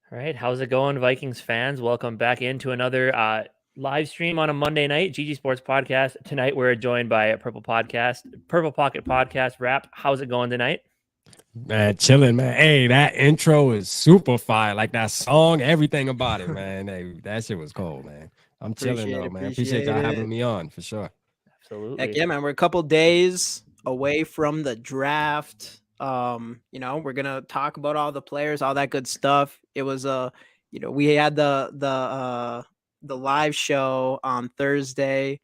All right, how's it going, Vikings fans? Welcome back into another live stream on a Monday night, GG Sports Podcast. Tonight we're joined by Purple Pocket Podcast. Rap, how's it going tonight? Man, chilling, man. Hey, that intro is super fire. Like that song, everything about it, man. Hey, that shit was cold, man. I'm chilling Appreciate it. though, man. Appreciate y'all Appreciate having it. me on for sure. Heck Absolutely. yeah, man. We're a couple days away from the draft. We're gonna talk about all the players, all that good stuff. It was we had the live show on Thursday.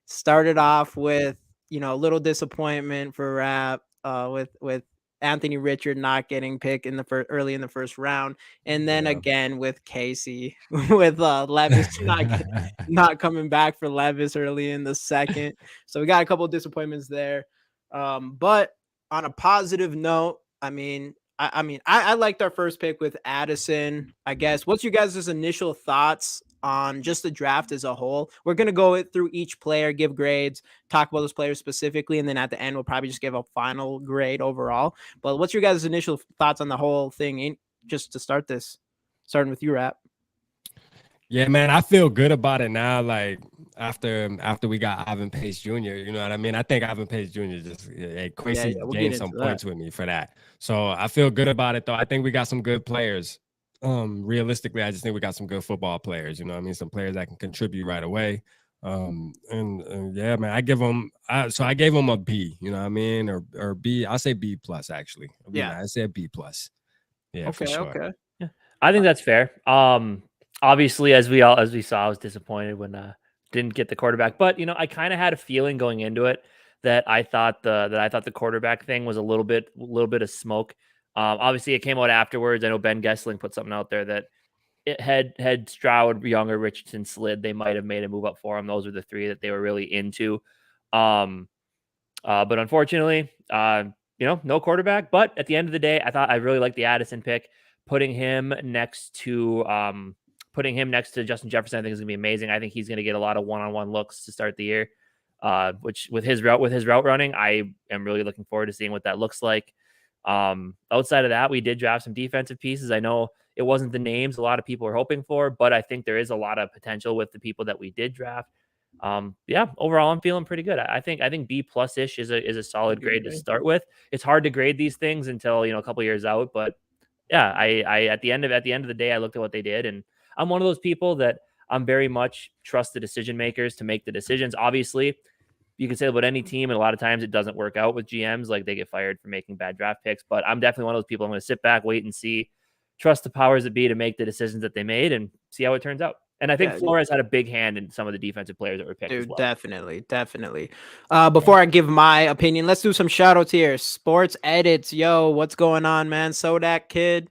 Started off with, a little disappointment for Rap, with Anthony Richard not getting picked in the early in the first round, and then Yeah. again with Casey with Levis not coming back for Levis early in the second. So we got a couple of disappointments there. But on a positive note, I liked our first pick with Addison. I guess. What's your guys' initial thoughts on just the draft as a whole? We're gonna go through each player, give grades, talk about those players specifically, and then at the end we'll probably just give a final grade overall. But what's your guys' initial thoughts on the whole thing? Just to start this, starting with you, Rap. Yeah, man, I feel good about it now. Like after we got Ivan Pace Jr., you know what I mean? I think Ivan Pace Jr. just Quincy We'll get gained some into points that. with me for that. So I feel good about it though. I think we got some good players. Realistically, I just think we got some good football players, you know what I mean? Some players that can contribute right away. And yeah, man, I gave them a B, you know what I mean? Or B, I'll say B plus actually. Yeah. I say a B plus. Yeah, for Okay. sure. Okay. Yeah, I think that's fair. Obviously, as we saw, I was disappointed when didn't get the quarterback, but I kind of had a feeling going into it that I thought the quarterback thing was a little bit of smoke. Obviously, it came out afterwards. I know Ben Gessling put something out there that it had Stroud, Younger, Richardson slid, they might have made a move up for him. Those were the three that they were really into. But unfortunately, no quarterback. But at the end of the day, I really liked the Addison pick. Putting him next to Justin Jefferson, I think is gonna be amazing. I think he's gonna get a lot of one-on-one looks to start the year. Which with his route running, I am really looking forward to seeing what that looks like. Outside of that, we did draft some defensive pieces. I know it wasn't the names a lot of people are hoping for, but I think there is a lot of potential with the people that we did draft. Yeah, overall, I'm feeling pretty good. I think B plus ish is a solid grade to start with. It's hard to grade these things until a couple years out, but yeah, I at the end of the day, I looked at what they did, and I'm one of those people that I'm very much trust the decision makers to make the decisions. Obviously, you can say about any team, and a lot of times it doesn't work out with GMs, like they get fired for making bad draft picks. But I'm definitely one of those people. I'm going to sit back, wait and see, trust the powers that be to make the decisions that they made, and see how it turns out. And I think Yeah. Flores had a big hand in some of the defensive players that were picked as Dude, well. definitely. Before I give my opinion, let's do some shout outs here. Sports edits. Yo, what's going on, man? Sodak kid.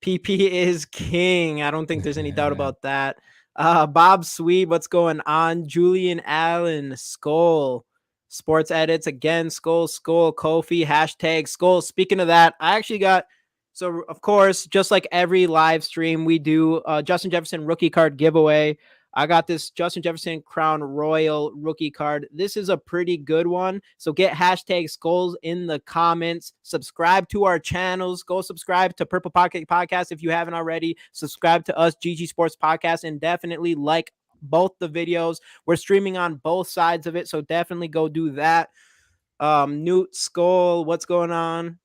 PP is king. I don't think there's any doubt about that. Bob Sweet, what's going on? Julian Allen, SKOL. Sports edits again. SKOL, Kofi, hashtag SKOL. Speaking of that, I actually got, so of course, just like every live stream, we do Justin Jefferson rookie card giveaway. I got this Justin Jefferson Crown Royal rookie card. This is a pretty good one. So get hashtag SKOLs in the comments. Subscribe to our channels. Go subscribe to Purple Pocket Podcast if you haven't already. Subscribe to us, GG Sports Podcast, and definitely like both the videos. We're streaming on both sides of it, so definitely go do that. Newt SKOL, what's going on?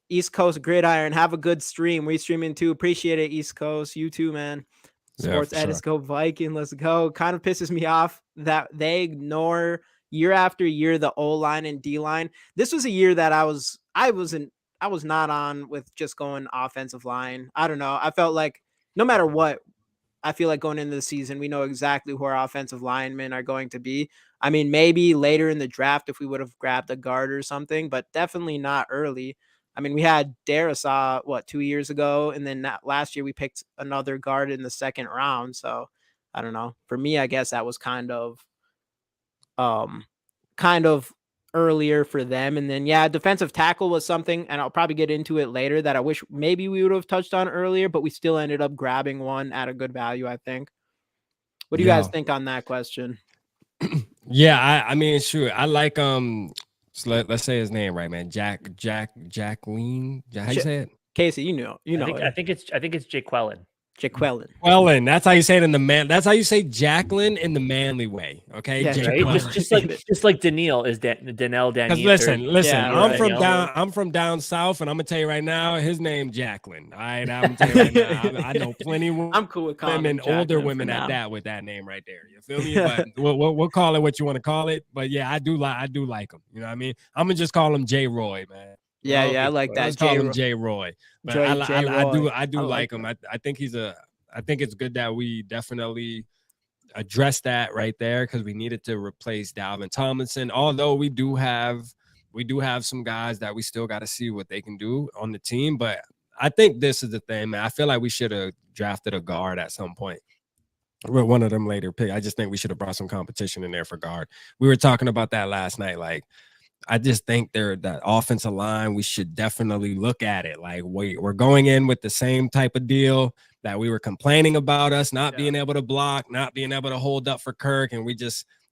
East Coast Gridiron, have a good stream. We streaming too. Appreciate it, East Coast. You too, man. Yeah, Sports for edits sure. go Viking. Let's go. Kind of pisses me off that they ignore year after year the O line and D line. This was a year that I was not on with just going offensive line. I don't know. I felt like no matter what, I feel like going into the season, we know exactly who our offensive linemen are going to be. I mean, maybe later in the draft if we would have grabbed a guard or something, but definitely not early. I mean, we had Darisaw, 2 years ago, and then last year we picked another guard in the second round. So I don't know. For me, I guess that was um, kind of earlier for them. And then, yeah, defensive tackle was something, and I'll probably get into it later, that I wish maybe we would have touched on earlier, but we still ended up grabbing one at a good value, I think. What do you guys Yeah. think on that question? Yeah, I mean, sure. I like so let's say his name right, man. Jacqueline. How you say it? Casey, you know I think it's Jaquelin. Jaquelin. Wellen, that's how you say it in the man. That's how you say Jacqueline in the manly way. Okay, Yeah, Right? Jaquelin. just like Daniil is Danelle Because Daniel. listen, Yeah, I'm from down south, and I'm gonna tell you right now, his name Jacqueline. All right, I'm gonna tell you right now, I know plenty of I'm cool with calling women, him older Jacqueline women for at now. that with that name right there. You feel me? But we'll call it what you want to call it. But yeah, I do like him. You know what I mean? I'm gonna just call him J. Roy, man. Yeah, I like that. Let's call him J. Roy. But I do like him. I think I think it's good that we definitely address that right there because we needed to replace Dalvin Tomlinson. Although we do have some guys that we still got to see what they can do on the team. But I think this is the thing, man. I feel like we should have drafted a guard at some point. One of them later pick. I just think we should have brought some competition in there for guard. We were talking about that last night. Like, I just think that offensive line, we should definitely look at it. Like, we're going in with the same type of deal that we were complaining about us not being able to block, not being able to hold up for Kirk, and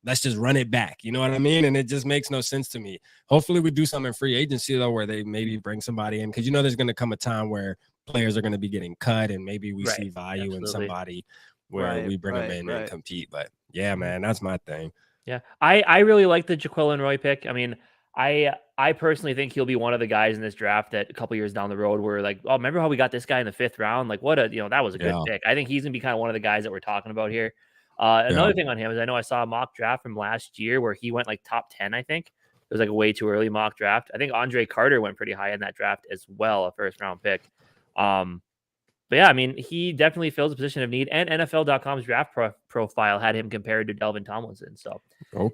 let's just run it back. You know what I mean? And it just makes no sense to me. Hopefully we do something in free agency, though, where they maybe bring somebody in, because there's going to come a time where players are going to be getting cut, and maybe we see value in somebody where we bring them in and compete. But yeah, man, that's my thing. Yeah, I really like the Jaquelin Roy pick. I mean, I personally think he'll be one of the guys in this draft that a couple years down the road we're like, oh, remember how we got this guy in the 5th round? Like, that was a good pick. I think he's gonna be kind of one of the guys that we're talking about here. Another thing on him is I know I saw a mock draft from last year where he went like top 10. I think it was like a way too early mock draft. I think Andre Carter went pretty high in that draft as well, a 1st round pick. But yeah, I mean, he definitely fills a position of need, and NFL.com's draft profile had him compared to Delvin Tomlinson. So,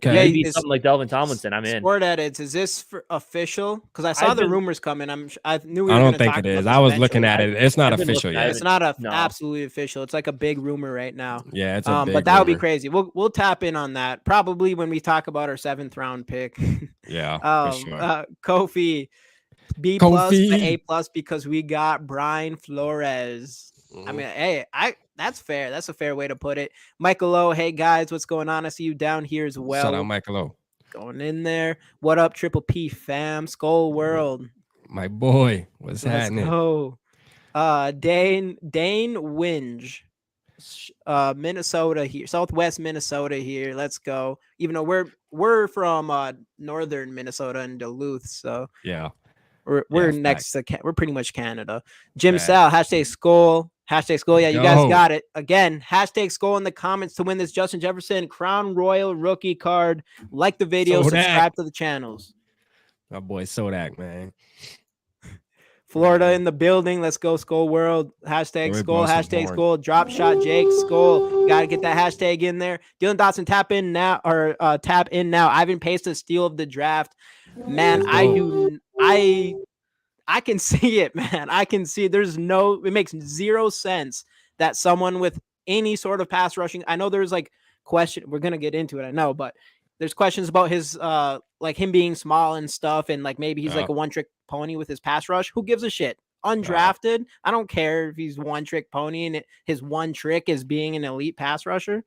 maybe something like Delvin Tomlinson. I'm in. Sport edits. Is this official? Because I saw the rumors coming. I knew we were. I don't think it is. I was looking at it. It's not official yet. It's not absolutely official. It's like a big rumor right now. Yeah, it's a big but that would be crazy. We'll tap in on that probably when we talk about our 7th round pick. Yeah, for sure. Kofi. B+ to A+ because we got Brian Flores. I mean, hey, that's fair. That's a fair way to put it. Michael O, hey guys, what's going on? I see you down here as well. Shout out Michael O. Going in there. What up, Triple P fam? SKOL World. My boy, what's happening? Go. Dane Winge. Minnesota here, Southwest Minnesota here. Let's go. Even though we're from northern Minnesota and Duluth, so yeah. We're next to we're pretty much Canada. Jim Sal, #SKOL. #SKOL. Yeah, you guys got it. Again, #SKOL in the comments to win this Justin Jefferson Crown Royal rookie card. Like the video, subscribe to the channels. My boy Sodak, man. Florida in the building. Let's go, SKOL World. #SKOL. #SKOL. Drop shot Jake SKOL. Got to get that hashtag in there. Dylan Dotson, tap in now. Ivan Pace, the steal of the draft. Man, I can see it, man. I can see it. It makes zero sense that someone with any sort of pass rushing, I know there's like question, we're going to get into it, I know, but there's questions about his, like him being small and stuff. And like, maybe he's like a one-trick pony with his pass rush. Who gives a shit? Undrafted. I don't care if he's one-trick pony and his one trick is being an elite pass rusher.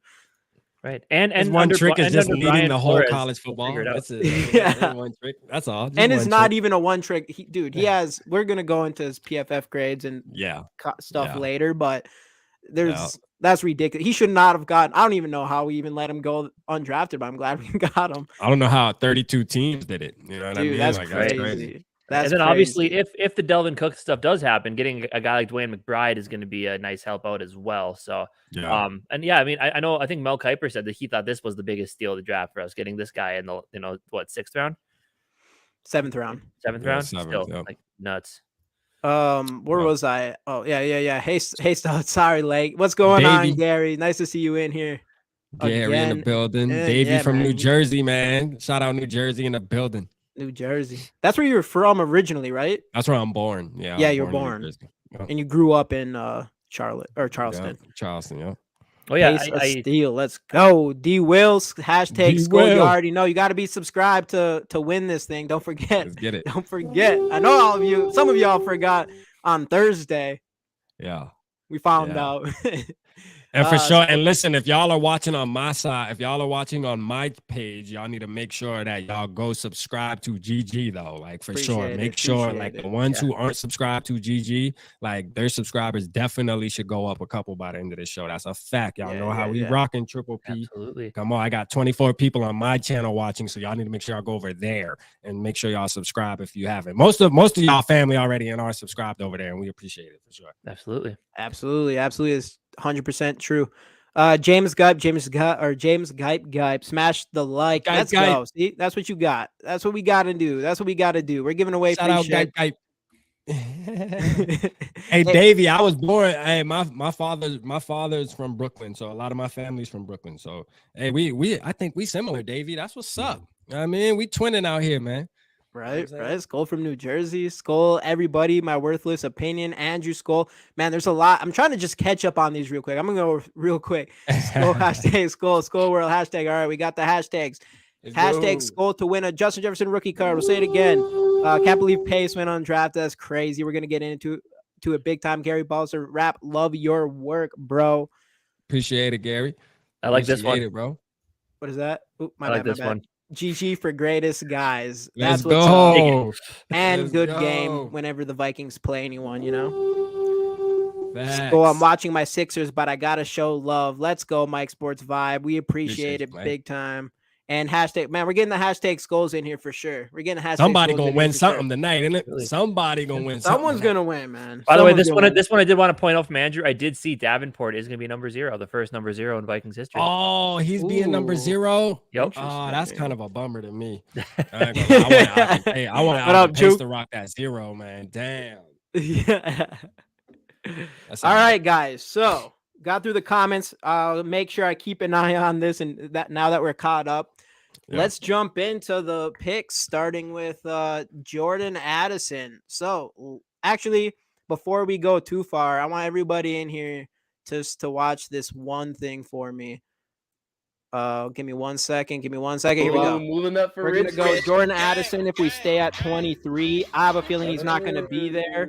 Right. And one trick is just leading the whole Flores college football. That's one trick. That's all. And it's not even a one trick. We're going to go into his PFF grades and stuff later, but that's ridiculous. He should not have gotten, I don't even know how we even let him go undrafted, but I'm glad we got him. I don't know how 32 teams did it. You know what I mean? That's crazy. And then obviously if the Delvin Cook stuff does happen, getting a guy like Dwayne McBride is going to be a nice help out as well. So, I mean, I think Mel Kiper said that he thought this was the biggest steal of the draft for us, getting this guy in the, 6th round? 7th round. 7th round? Still like nuts. Where was I? Oh, yeah. Hey, sorry, Lake. What's going on, Gary? Nice to see you in here. Gary in the building. Davey from New Jersey, man. Shout out New Jersey in the building. New Jersey. That's where you were from originally, right? That's where I'm born. Yeah. Yeah, you're born. And you grew up in Charlotte or Charleston. Yeah, Charleston, yeah. Oh yeah, steal. Let's go. D Wills, #SKOL. You already know. You got to be subscribed to win this thing. Don't forget. Let's get it. Don't forget. I know some of y'all forgot on Thursday. Yeah. We found out. And for sure, So- and listen, if y'all are watching on my side, if y'all are watching on my page, y'all need to make sure that y'all go subscribe to GG though. Like for sure, Appreciate make it, sure appreciate like it. the ones who aren't subscribed to GG, like their subscribers definitely should go up a couple by the end of this show. That's a fact. Y'all know how we rocking Triple P. Absolutely. Come on, I got 24 people on my channel watching, so y'all need to make sure y'all go over there and make sure y'all subscribe if you haven't. Most of y'all family already and are subscribed over there, and we appreciate it for sure. Absolutely. It's 100% true. James Gipe, smash the like. Let's go. See, that's what you got. That's what we got to do. That's what we got to do. We're giving away Shout free out shit. Gipe. Hey Davey, I was born. Hey, my father's from Brooklyn, so a lot of my family's from Brooklyn. So hey, I think we similar, Davey. That's what's up. I mean, we twinning out here, man. Right. SKOL from New Jersey. SKOL, everybody. My worthless opinion. Andrew SKOL. Man, there's a lot. I'm trying to just catch up on these real quick. I'm gonna go real quick. SKOL hashtag SKOL world hashtag. All right, we got the hashtags. Hashtag SKOL to win a Justin Jefferson rookie card. We'll say it again. Can't believe Pace went undrafted. That's crazy. We're gonna get into a big time. Gary Balser rap. Love your work, bro. Appreciate it, Gary. I like this one, bro. What is that? Ooh, I like this one. GG for greatest guys. Let's That's what's go. up. And Let's good go. game whenever the Vikings play anyone, you know. Facts. So I'm watching my Sixers, but I gotta show love. Let's go, Mike Sports Vibe. We appreciate it big time. And hashtag, man, we're getting the hashtag SKOLs in here for sure. We're getting hashtag. Somebody gonna win something tonight, isn't it? Really? Somebody gonna win. Someone's gonna win, man. By the way, this one I did want to point out from Andrew. I did see Davenport is gonna be number 0, the first number 0 in Vikings history. Oh, he's being number 0. Yep. Oh, that's kind of a bummer to me. I want Pace to rock that 0, man. Damn. Yeah. All right, guys. So got through the comments. I'll make sure I keep an eye on this, and that now that we're caught up. Yeah. Let's jump into the picks, starting with Jordan Addison. So, actually, before we go too far, I want everybody in here to watch this one thing for me. Give me 1 second. Here we go. Moving up for We're gonna go Jordan Addison. If we stay at 23, I have a feeling he's not gonna be there.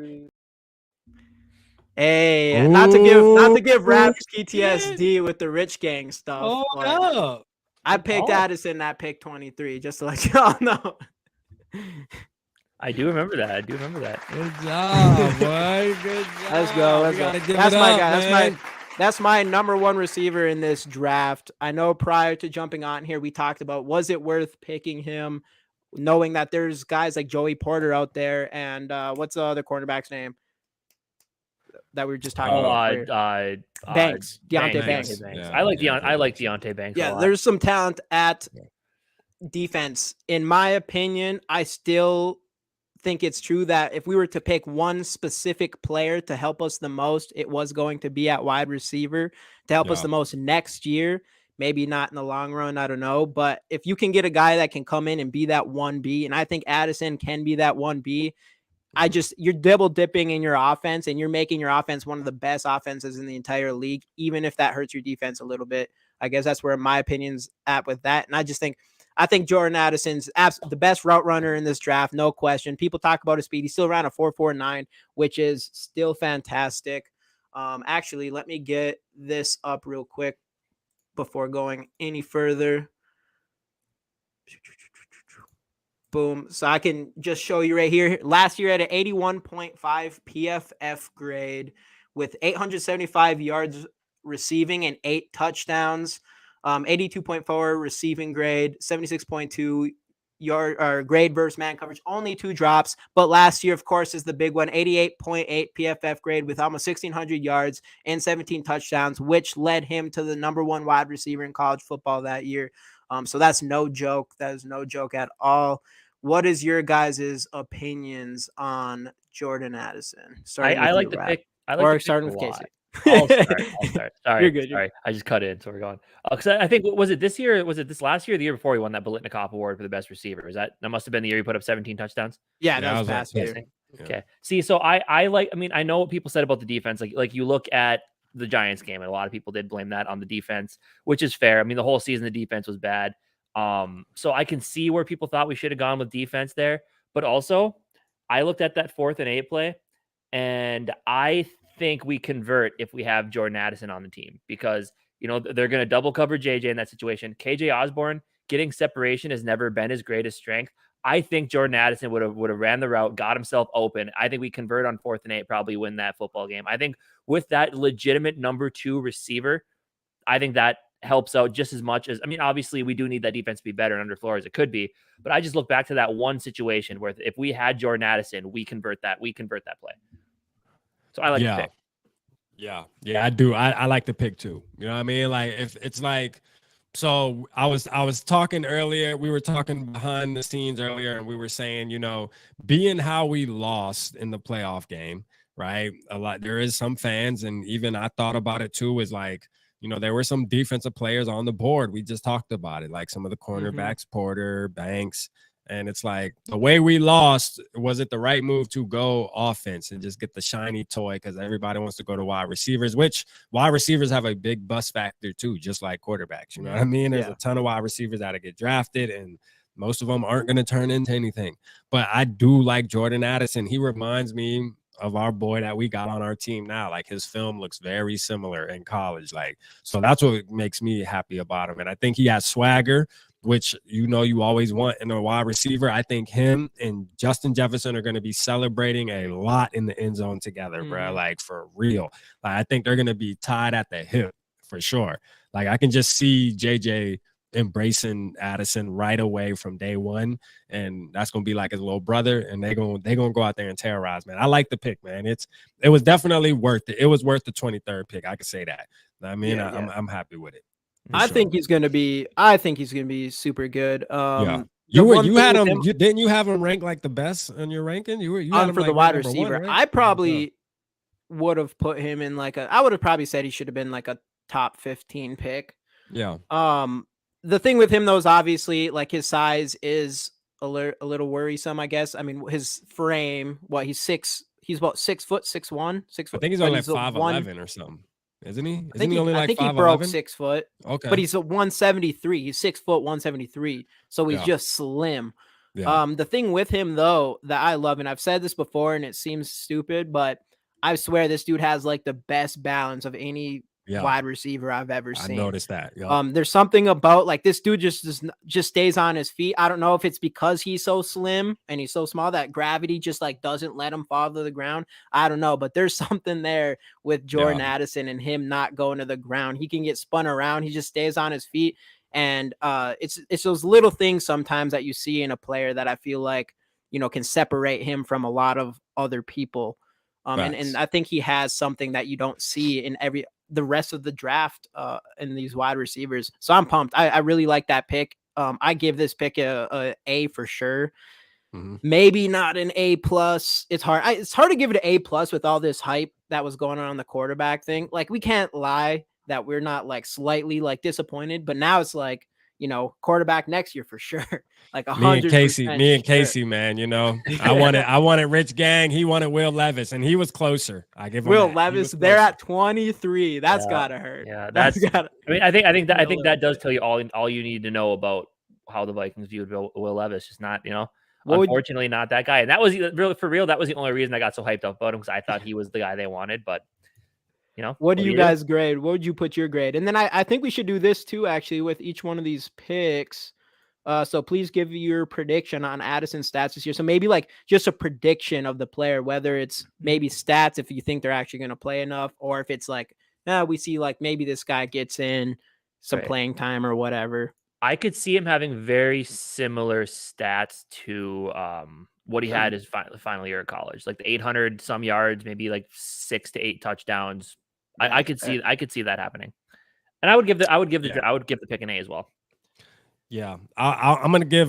Hey, not to give Raps PTSD with the rich gang stuff. Oh, I picked Addison at pick 23, just to let y'all know. I do remember that. Good job, boy. Good job. Let's go. That's my guy. That's my number 1 receiver in this draft. I know prior to jumping on here, we talked about, was it worth picking him, knowing that there's guys like Joey Porter out there, and what's the other cornerback's name that we were just talking about? Banks, Deontay Banks. Yeah, I like Deontay Banks. Yeah, there's some talent at defense. In my opinion, I still think it's true that if we were to pick one specific player to help us the most, it was going to be at wide receiver to help us the most next year. Maybe not in the long run, I don't know. But if you can get a guy that can come in and be that 1B, and I think Addison can be that 1B, you're double dipping in your offense, and you're making your offense one of the best offenses in the entire league, even if that hurts your defense a little bit. I guess that's where my opinion's at with that. And I think Jordan Addison's the best route runner in this draft, no question. People talk about his speed. He's still around a 4.49, which is still fantastic. Actually, let me get this up real quick before going any further. Boom. So I can just show you right here. Last year at an 81.5 PFF grade with 875 yards receiving and 8 touchdowns, 82.4 receiving grade, 76.2 yard grade versus man coverage, only 2 drops. But last year, of course, is the big one, 88.8 PFF grade with almost 1,600 yards and 17 touchdowns, which led him to the number 1 wide receiver in college football that year. So that's no joke. That is no joke at all. What is your guys' opinions on Jordan Addison? I like the pick. Starting with Casey. I'll start. Sorry, You're good. Sorry, I just cut in, so we're going. Because I think, was it this year? Was it this last year or the year before he won that Biletnikoff Award for the best receiver? That must have been the year he put up 17 touchdowns? Yeah, that was past year. Okay. See, so I know what people said about the defense. Like you look at the Giants game, and a lot of people did blame that on the defense, which is fair. I mean, the whole season the defense was bad. So I can see where people thought we should have gone with defense there, but also I looked at that 4th and 8 play, and I think we convert if we have Jordan Addison on the team because, you know, they're going to double cover JJ in that situation. KJ Osborne getting separation has never been his greatest strength. I think Jordan Addison would have ran the route, got himself open. I think we convert on 4th and 8, probably win that football game. I think with that legitimate number 2 receiver, I think that helps out just as much as, I mean, obviously we do need that defense to be better under Flores. It could be, but I just look back to that one situation where if we had Jordan Addison, we convert that play. So I like the pick. Yeah, I do. I like the pick too. You know what I mean? Like if it's like, so I was talking earlier, we were talking behind the scenes earlier, and we were saying, you know, being how we lost in the playoff game, right? There is some fans, and even I thought about it too, is like, you know, there were some defensive players on the board. We just talked about it, like some of the cornerbacks, Porter, Banks. And it's like the way we lost, was it the right move to go offense and just get the shiny toy? Because everybody wants to go to wide receivers, which wide receivers have a big bust factor too, just like quarterbacks. You know what I mean? There's a ton of wide receivers that get drafted, and most of them aren't going to turn into anything. But I do like Jordan Addison. He reminds me of our boy that we got on our team now. Like his film looks very similar in college. Like, so that's what makes me happy about him. And I think he has swagger, which, you know, you always want in a wide receiver. I think him and Justin Jefferson are going to be celebrating a lot in the end zone together, bro. Like for real. Like, I think they're going to be tied at the hip for sure. Like I can just see JJ embracing Addison right away from day one, and that's gonna be like his little brother, and they're gonna go out there and terrorize, man. I like the pick, man. It was definitely worth it. It was worth the 23rd pick. I could say that. I mean, I'm happy with it. I think he's gonna be super good. Didn't you have him ranked like the best in your ranking? You had him for like the wide receiver. receiver. Right? I probably would have put him in like I would have probably said he should have been like a top 15 pick. Yeah. The thing with him though is obviously like his size is a little worrisome, I guess. I mean, his frame, he's about 6 foot, 6'1", 6 foot. I think he's only like 5'11" or something. Isn't he? I think he broke 6 foot. Okay. But he's a 173. He's 6 foot, 173. So he's just slim. Yeah. The thing with him though that I love, and I've said this before and it seems stupid, but I swear this dude has like the best balance of any wide receiver I've ever seen. I noticed that. Yep. There's something about like this dude just stays on his feet. I don't know if it's because he's so slim and he's so small that gravity just like doesn't let him fall to the ground. I don't know, but there's something there with Jordan Addison and him not going to the ground. He can get spun around. He just stays on his feet. And it's those little things sometimes that you see in a player that I feel like, you know, can separate him from a lot of other people. And I think he has something that you don't see in the rest of the draft in these wide receivers. So I'm pumped. I really like that pick. I give this pick a for sure. Maybe not an A+. It's hard. It's hard to give it an A+ with all this hype that was going on the quarterback thing. Like we can't lie that we're not like slightly like disappointed, but now it's like, you know, quarterback next year for sure. Like 100%. Me and Casey, man. You know, I wanted Rich Gang. He wanted Will Levis, and he was closer. I give him Will Levis. They're at 23. That's gotta hurt. Yeah, that's gotta. I mean, I think that does tell you all you need to know about how the Vikings viewed Will Levis. Just not, you know, unfortunately not that guy. And that was really for real. That was the only reason I got so hyped up about him, because I thought he was the guy they wanted. But you know, what do you guys grade? What would you put your grade? And then I think we should do this too, actually, with each one of these picks. So please give your prediction on Addison's stats this year. So maybe like just a prediction of the player, whether it's maybe stats if you think they're actually going to play enough, or if it's like, we see like maybe this guy gets in some playing time or whatever. I could see him having very similar stats to what he had his final year of college, like the 800 some yards, maybe like 6 to 8 touchdowns. I could see that happening, and I would give the pick an A as well. Yeah, I'm gonna give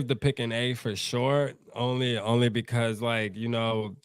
the pick an A for sure. Only because, like, you know,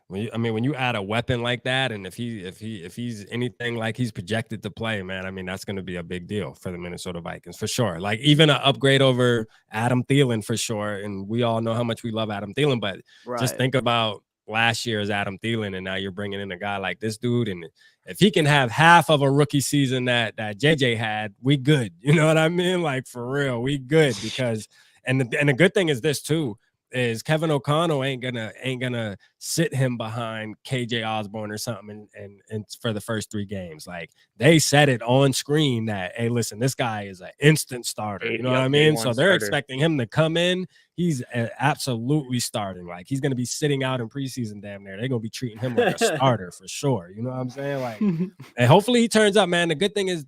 when you add a weapon like that, and if he's anything like he's projected to play, man, I mean that's gonna be a big deal for the Minnesota Vikings for sure. Like even an upgrade over Adam Thielen for sure. And we all know how much we love Adam Thielen, but just think about last year's Adam Thielen, and now you're bringing in a guy like this dude, and if he can have half of a rookie season that JJ had, we good. You know what I mean? Like for real, we good. Because and the good thing is this too, is Kevin O'Connell ain't gonna sit him behind KJ Osborne or something and for the first 3 games. Like they said it on screen that, hey, listen, this guy is an instant starter. You know what I mean? So they're expecting him to come in. He's absolutely starting. Like he's gonna be sitting out in preseason damn near. They're gonna be treating him like a starter for sure. You know what I'm saying? Like, and hopefully he turns up, man. The good thing is,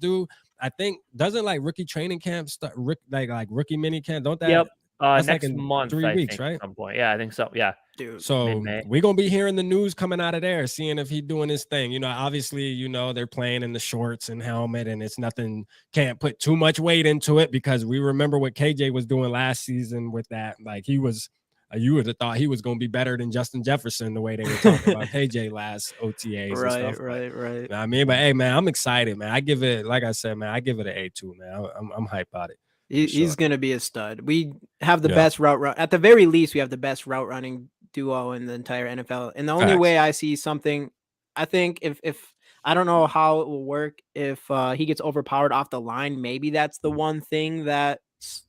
I think doesn't like rookie training camp start like rookie mini camp? Don't that? Yep. That's next like in month, 3 weeks, think, right? At some point. Yeah, I think so. Yeah. Dude. So we're gonna be hearing the news coming out of there, seeing if he's doing his thing. You know, obviously, you know, they're playing in the shorts and helmet, and it's nothing, can't put too much weight into it because we remember what KJ was doing last season with that. Like he was, you would have thought he was gonna be better than Justin Jefferson the way they were talking about KJ last OTAs right, and stuff. Right. You know I mean, but hey, man, I'm excited, man. I give it, like I said, man, I give it an A2, man. I'm hyped about it. He's going to be a stud. We have the best route run. At the very least, we have the best route running duo in the entire NFL. And the only way I see something, I think if I don't know how it will work if he gets overpowered off the line, maybe that's the one thing that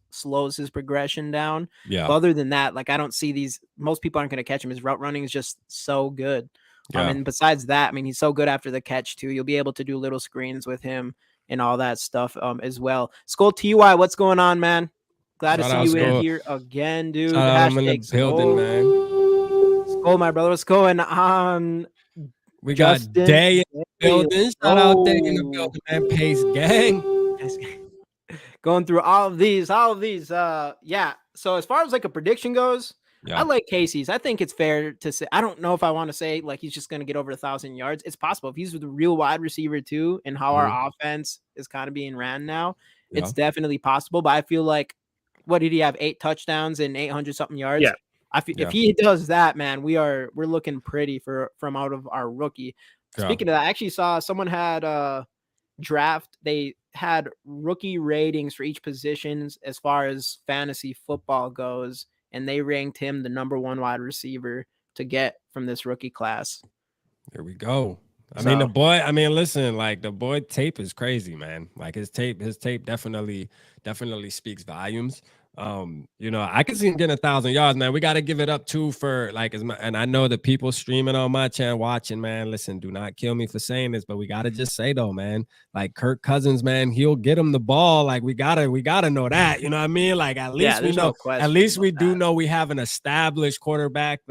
slows his progression down. Yeah. But other than that, like I don't see most people aren't going to catch him. His route running is just so good. And besides that, I mean, he's so good after the catch too. You'll be able to do little screens with him and all that stuff as well. SKOL TY, what's going on, man? Glad to see you in here again, dude. I'm in the building, man. SKOL, my brother, what's going on? We got Day in the building. Shout out Day in the building, man. Pace gang. Going through all of these. Yeah. So as far as like a prediction goes, I like Casey's. I think it's fair to say. I don't know if I want to say like he's just going to get over 1,000 yards. It's possible if he's the real wide receiver too, and how our offense is kind of being ran now. It's definitely possible. But I feel like, what did he have? 8 touchdowns and 800 something yards. Yeah. If he does that, man, we're looking pretty from out of our rookie. Speaking of that, I actually saw someone had draft. They had rookie ratings for each positions as far as fantasy football goes. And they ranked him the #1 wide receiver to get from this rookie class. There we go. I mean, the boy, listen, like the boy tape is crazy, man. Like his tape definitely speaks volumes. You know, I can see him getting 1,000 yards, man. We got to give it up too for like, and I know the people streaming on my channel watching, man. Listen, do not kill me for saying this, but we got to just say though, man, like Kirk Cousins, man, he'll get him the ball. Like we gotta know that, you know what I mean? Like at least we know, know we have an established quarterback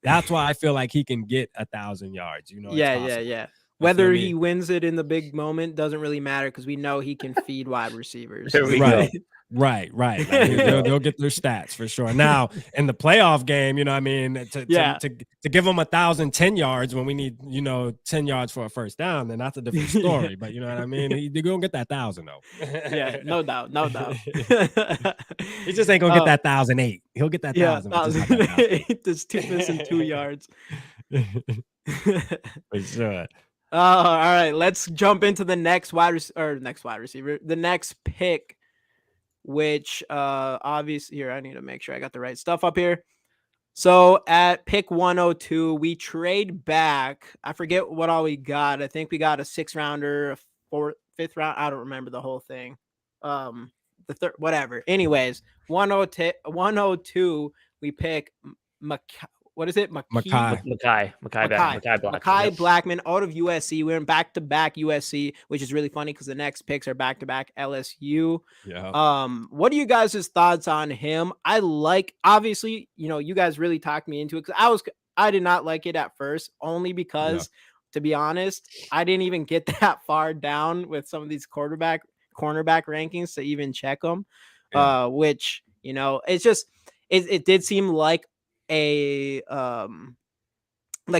that's why I feel like he can get 1,000 yards, you know? Yeah. Whether he wins it in the big moment doesn't really matter because we know he can feed wide receivers. There we go. Right. Like, they'll get their stats for sure. Now in the playoff game, you know what I mean, to give them 1,010 yards when we need, 10 yards for a first down, then that's a different story. But you know what I mean? You're gonna get that 1,000 though. Yeah, no doubt. He just ain't gonna get that 1,008. He'll get that 1,000. Just 2 missing 2 yards. For sure. All right, let's jump into the next wide receiver, the next pick. Which obviously here, I need to make sure I got the right stuff up here. So at pick 102, we trade back. I forget what all we got. I think we got a 6th rounder, a 5th round. I don't remember the whole thing. The third, whatever. Anyways, 102, we pick what is it? Mekhi Blackman out of USC. We went back-to-back USC, which is really funny because the next picks are back-to-back LSU. Yeah. What are you guys' thoughts on him? Obviously, you guys really talked me into it because I did not like it at first, only because, to be honest, I didn't even get that far down with some of these cornerback rankings to even check them. Which, it's just it did seem like a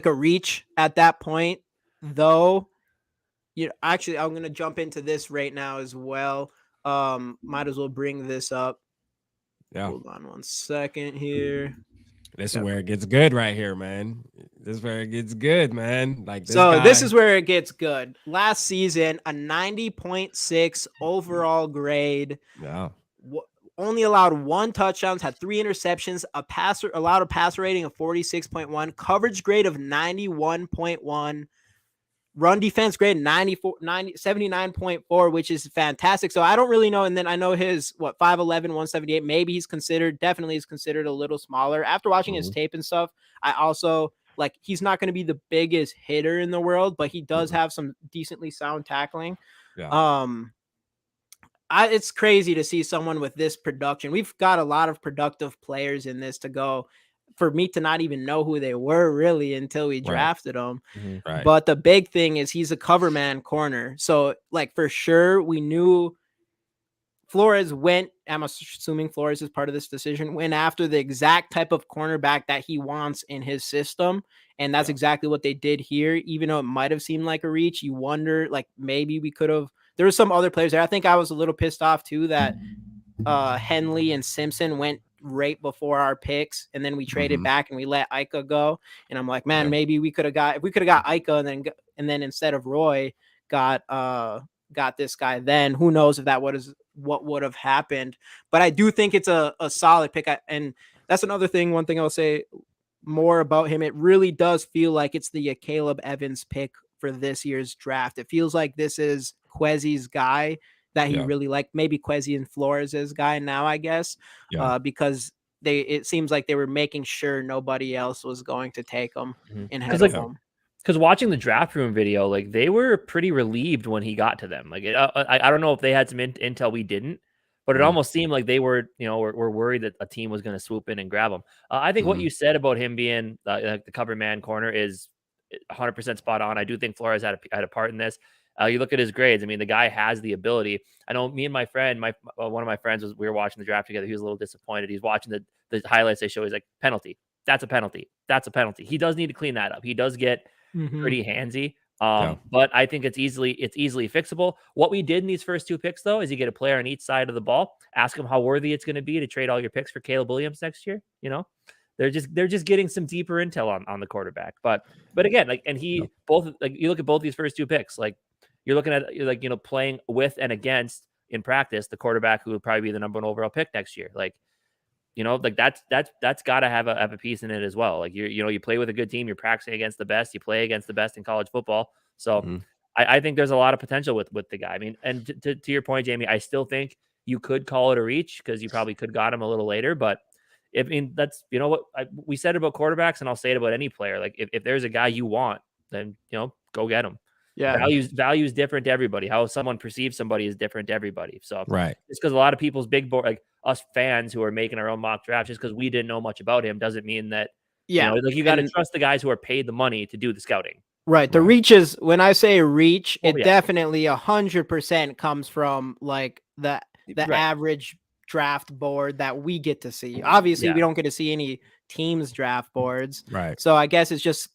reach at that point, though. Actually, I'm gonna jump into this right now as well. Might as well bring this up. Hold on 1 second here. This is where it gets good right here, man. This is where it gets good, man. Like this is where it gets good. Last season, a 90.6 overall grade. Yeah. Only allowed 1 touchdown, had 3 interceptions, allowed a passer rating of 46.1, coverage grade of 91.1. Run defense grade 79.4, which is fantastic. So I don't really know. And then I know his 5'11", 178. Maybe definitely is considered a little smaller. After watching his tape and stuff, I also like he's not going to be the biggest hitter in the world, but he does have some decently sound tackling. Yeah. It's crazy to see someone with this production. We've got a lot of productive players in this to go. For me to not even know who they were really until we drafted them. Right. But the big thing is he's a cover man corner. So like for sure we knew Flores went, I'm assuming Flores is part of this decision, went after the exact type of cornerback that he wants in his system. And that's exactly what they did here. Even though it might have seemed like a reach, you wonder like maybe we could have, there were some other players there. I think I was a little pissed off too that Henley and Simpson went right before our picks, and then we traded back and we let Ika go. And I'm like, man, maybe we could have got Ika and then instead of Roy got this guy. Then who knows if that what would have happened. But I do think it's a solid pick. And that's another thing. One thing I'll say more about him, it really does feel like it's the Caleb Evans pick for this year's draft. It feels like this is Quezzy's guy that he really liked, maybe Quezzy and Flores' guy now, I guess, because it seems like they were making sure nobody else was going to take him and head home. Because watching the draft room video, like they were pretty relieved when he got to them. Like I don't know if they had some intel we didn't, but it almost seemed like they were, were worried that a team was going to swoop in and grab him. I think what you said about him being like the cover man corner is 100% spot on. I do think Flores had a part in this. You look at his grades. I mean, the guy has the ability. I know me and my friend, one of my friends we were watching the draft together. He was a little disappointed. He's watching the highlights they show. He's like, penalty. That's a penalty. That's a penalty. He does need to clean that up. He does get pretty handsy. But I think it's easily fixable. What we did in these first two picks, though, is you get a player on each side of the ball. Ask him how worthy it's going to be to trade all your picks for Caleb Williams next year. They're just getting some deeper intel on the quarterback. But again, like, and you look at both these first two picks, like you're looking at playing with and against in practice the quarterback who would probably be the number 1 overall pick next year. Like, that's got to have a piece in it as well. Like you play with a good team, you're practicing against the best, you play against the best in college football. So I think there's a lot of potential with the guy. I mean, and to your point, Jamie, I still think you could call it a reach because you probably could got him a little later, but that's, what we said about quarterbacks, and I'll say it about any player. Like if there's a guy you want, then, go get him. Yeah. Value is different to everybody. How someone perceives somebody is different to everybody. So it's because a lot of people's big board, like us fans who are making our own mock drafts, just because we didn't know much about him doesn't mean that, you got to trust the guys who are paid the money to do the scouting. Right. The reach is, when I say reach, it definitely 100% comes from like the average draft board that we get to see. Obviously, we don't get to see any teams' draft boards. Right. So I guess it's just,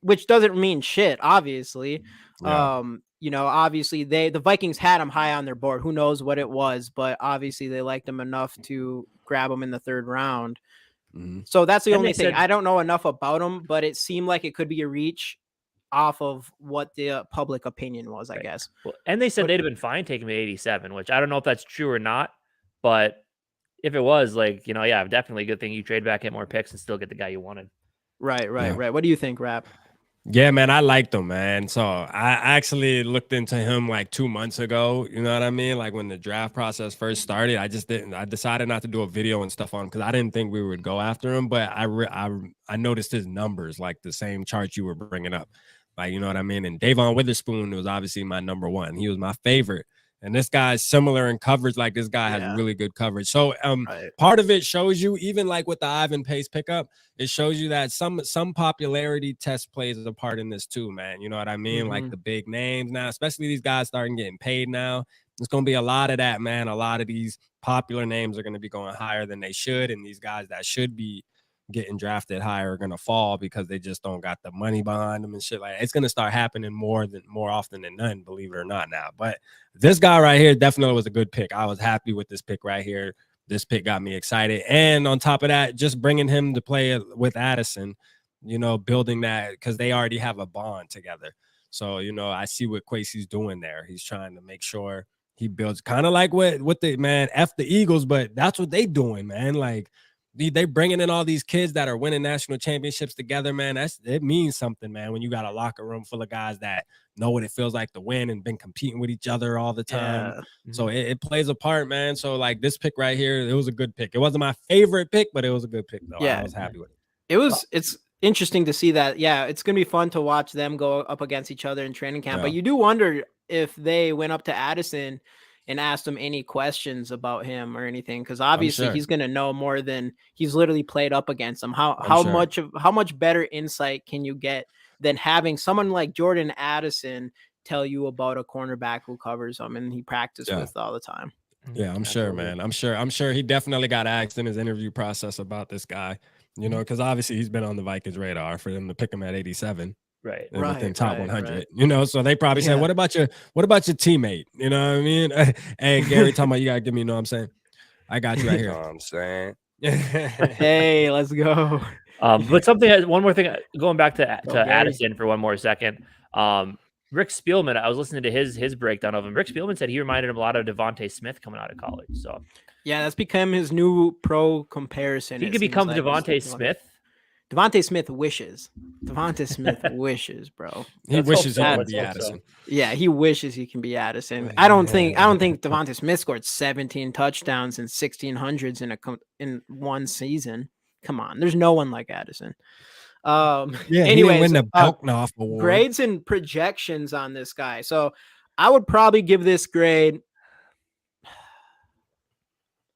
which doesn't mean shit, obviously. Obviously the Vikings had him high on their board. Who knows what it was, but obviously they liked him enough to grab him in the 3rd round. So that's the only thing. I don't know enough about him, but it seemed like it could be a reach off of what the public opinion was, I guess. Well, and they said they'd have been fine taking him at 87, which I don't know if that's true or not, but if it was, like, definitely a good thing you trade back, get more picks, and still get the guy you wanted. Right. What do you think, Rap? Yeah, man, I liked him, man. So I actually looked into him like 2 months ago. You know what I mean? Like when the draft process first started, I decided not to do a video and stuff on him because I didn't think we would go after him. But I noticed his numbers, like the same chart you were bringing up. Like, you know what I mean? And Davon Witherspoon was obviously my number 1. He was my favorite. And this guy's similar in coverage. Like this guy has really good coverage. So part of it shows you, even like with the Ivan Pace pickup, it shows you that some popularity test plays a part in this too, man. You know what I mean? Like the big names now, especially these guys starting getting paid now. There's going to be a lot of that, man. A lot of these popular names are going to be going higher than they should. And these guys that should be getting drafted higher are going to fall because they just don't got the money behind them and shit. Like it's going to start happening more often than none, believe it or not now. But this guy right here definitely was a good pick. I was happy with this pick right here. This pick got me excited. And on top of that, just bringing him to play with Addison, building that, because they already have a bond together. So, I see what Quasey's doing there. He's trying to make sure he builds kind of like what the man, F the Eagles, but that's what they doing, man. Like, they bringing in all these kids that are winning national championships together, man. It means something, man, when you got a locker room full of guys that know what it feels like to win and been competing with each other all the time. Yeah. So it plays a part, man. So like this pick right here, it was a good pick. It wasn't my favorite pick, but it was a good pick though. Yeah. I was happy with it. It's interesting to see that. Yeah, it's gonna be fun to watch them go up against each other in training camp. Yeah. But you do wonder if they went up to Addison and asked him any questions about him or anything, because obviously sure. he's gonna know more than he's literally played up against them. How sure. how much better insight can you get than having someone like Jordan Addison tell you about a cornerback who covers him and he practiced with all the time? Yeah, I'm sure, man. I'm sure he definitely got asked in his interview process about this guy, you know, because obviously he's been on the Vikings radar for them to pick him at 87. Right. And within top 100, right. you know, so they probably said, what about your teammate? You know what I mean? Hey, Gary, talking about you gotta give me, you know what I'm saying? I got you right here. You know what I'm saying? Hey, let's go. But one more thing, going back to Gary. Addison for one more second. Rick Spielman, I was listening to his breakdown of him. Rick Spielman said he reminded him a lot of Devontae Smith coming out of college. So yeah, that's become his new pro comparison. He could become Devontae Smith. Devontae Smith wishes. Devontae Smith wishes, bro. He wishes he could be Addison. Yeah, he wishes he can be Addison. I don't think Devontae Smith scored 17 touchdowns and 1600s in one season. Come on, there's no one like Addison. Anyways, win the Belknap Award. Grades and projections on this guy. So I would probably give this grade.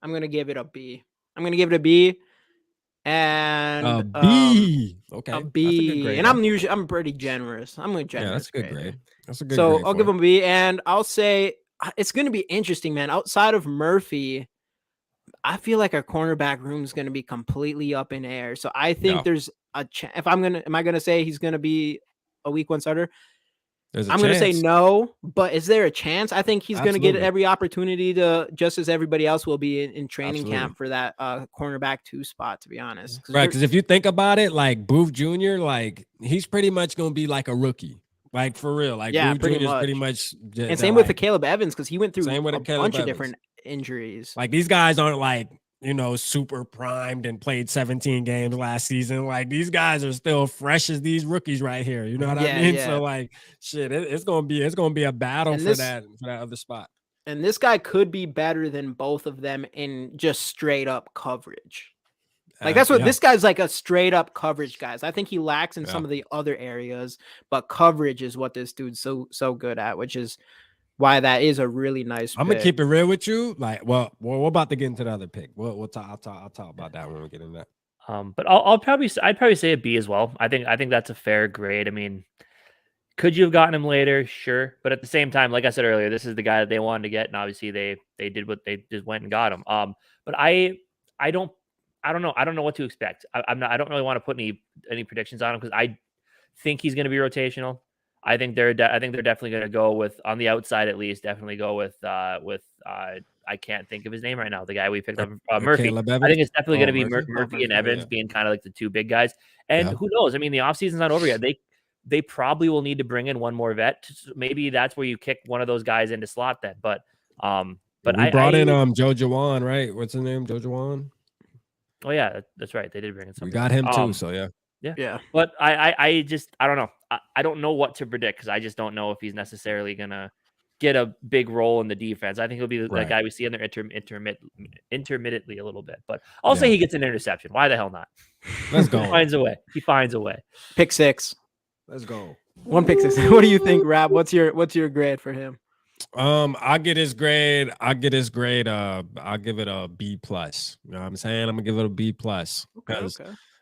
I'm gonna give it a B. And a B. Okay. A B. Grade, and I'm pretty generous. I'm a generous. Yeah, that's a good grade. That's a good so grade. I'll give him a B, and I'll say it's going to be interesting, man. Outside of Murphy, I feel like our cornerback room is going to be completely up in air. So I think there's a chance. Am I going to say he's going to be a week 1 starter? I'm going to say no, but is there a chance? I think he's going to get every opportunity to, just as everybody else will be in training camp for that cornerback 2 spot, to be honest. Right, because if you think about it, like Booth Jr., like he's pretty much going to be like a rookie. Like for real. Like Booth Jr. is pretty much. And same with the Caleb Evans, because he went through a bunch of different injuries. Like these guys aren't like, you know, super primed and played 17 games last season. Like these guys are still fresh as these rookies right here. You know what I mean? Yeah. So like, shit, it's gonna be a battle for that other spot. And this guy could be better than both of them in just straight up coverage. Like that's what this guy's like, a straight up coverage guys. I think he lacks in some of the other areas, but coverage is what this dude's so good at, which is why that is a really nice. I'm gonna keep it real with you. Like, well, we're about to get into the other pick. I'll talk about that when we get into that. But I'd probably say a B as well. I think that's a fair grade. I mean, could you have gotten him later? Sure, but at the same time, like I said earlier, this is the guy that they wanted to get, and obviously they did what they just went and got him. But I don't know what to expect. I don't really want to put any predictions on him because I think he's going to be rotational. I think they're definitely going to go with, on the outside at least, definitely go with I can't think of his name right now. The guy we picked up, Murphy. I think it's definitely going to be Murphy and Evans being kind of like the 2 big guys. And who knows? I mean, the offseason's not over yet. They probably will need to bring in one more vet. Maybe that's where you kick one of those guys into slot then. But we brought in Joe Jawan, right? What's his name? Joe Jawan. Oh yeah, that's right. They did bring in something. We got him too. So yeah. But I don't know. I don't know what to predict because I just don't know if he's necessarily gonna get a big role in the defense. I think he'll be that guy we see in there intermittently a little bit. But I'll say he gets an interception. Why the hell not? Let's go. He finds a way. Pick 6. Let's go. 1 pick 6. What do you think, Rab? What's your grade for him? I'll get his grade. I'll give it a B+. You know what I'm saying? I'm gonna give it a B+.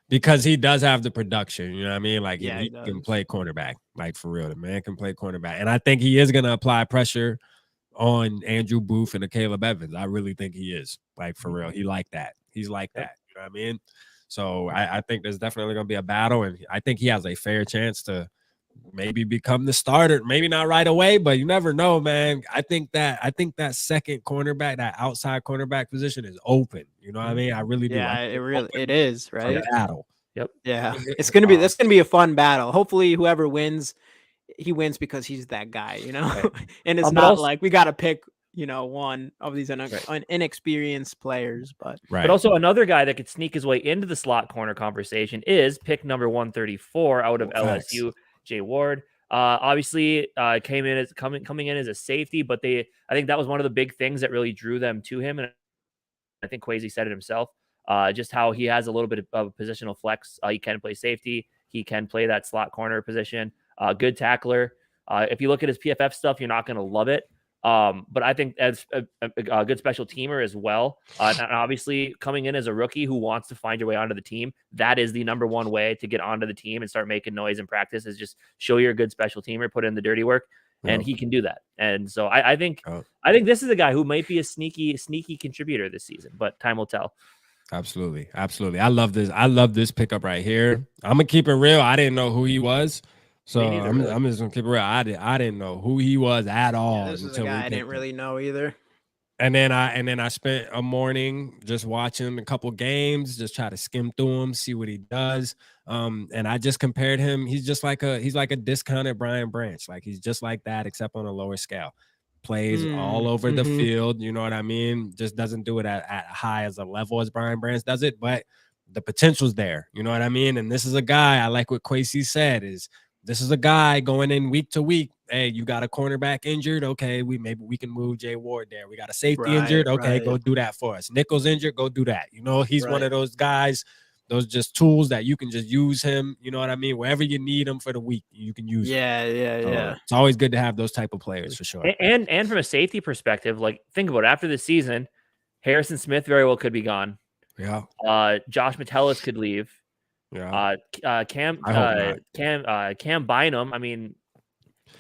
Because he does have the production, you know what I mean? Like he can play cornerback, like for real. The man can play cornerback. And I think he is gonna apply pressure on Andrew Booth and Caleb Evans. I really think he is, like for real. He's like that. You know what I mean? So I think there's definitely gonna be a battle, and I think he has a fair chance to maybe become the starter. Maybe not right away, but you never know, man. I think that second cornerback, that outside cornerback position is open. You know what I mean? I really do. Yeah, it is, right? Battle. Yep. Yeah. That's gonna be a fun battle. Hopefully whoever wins, he wins because he's that guy, you know? And it's not like we gotta pick one of these inexperienced players. But Right. But also another guy that could sneak his way into the slot corner conversation is pick number 134 out of LSU, Jay Ward. Obviously, came in as coming in as a safety, but I think that was one of the big things that really drew them to him. And I think Kwesi said it himself, just how he has a little bit of positional flex. He can play safety. He can play that slot corner position. Good tackler. If you look at his PFF stuff, you're not going to love it. But I think as a good special teamer as well. And obviously, coming in as a rookie who wants to find your way onto the team, that is the number one way to get onto the team and start making noise in practice is just show you're a good special teamer, put in the dirty work, and he can do that. And so I think this is a guy who might be a sneaky contributor this season, but time will tell. Absolutely. I love this pickup right here. I'm gonna keep it real. I didn't know who he was. So I'm just gonna keep it real. I didn't know who he was at all. This is a guy I didn't really know either. And then I spent a morning just watching a couple games, just try to skim through him, see what he does. And I just compared him. He's like a discounted Brian Branch. Like he's just like that, except on a lower scale. Plays all over the field. You know what I mean? Just doesn't do it at high as a level as Brian Branch does it, but the potential's there. You know what I mean? And this is a guy, I like what Kwesi said, this is a guy going in week to week. Hey, you got a cornerback injured. Okay, maybe we can move Jay Ward there. We got a safety injured. Okay, go do that for us. Nichols injured. Go do that. He's one of those guys, those just tools that you can just use him. You know what I mean? Wherever you need him for the week, you can use him. Yeah. It's always good to have those type of players for sure. And from a safety perspective, like think about it, after the season, Harrison Smith very well could be gone. Yeah. Josh Metellus could leave. Yeah. Cam Bynum, I mean,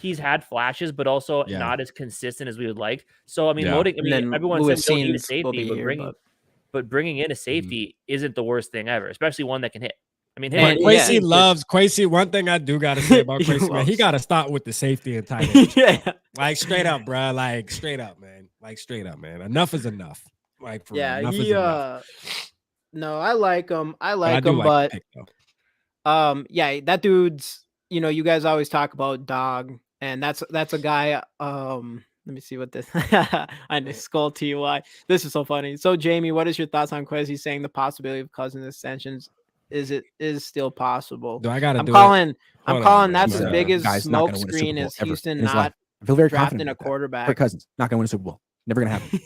he's had flashes, but also not as consistent as we would like. So I mean, everyone says don't need a safety, but bringing in a safety isn't the worst thing ever, especially one that can hit. I mean, Kwesi loves Kwesi. One thing I do gotta say about Kwesi, man, he gotta start with the safety and tight end. Like straight up, bro. Like straight up, man. Enough is enough. Like for real, enough is enough. No, I like him. But that dude's, you guys always talk about dog, and that's a guy. Let me see what this I know SKOL TY. This is so funny. So Jamie, what is your thoughts on Kwesi saying the possibility of Cousins extensions is still possible? Do I gotta I'm calling that's He's the biggest smoke screen is Houston not I feel very drafting a quarterback. Kirk Cousins not gonna win a Super Bowl. Never gonna happen.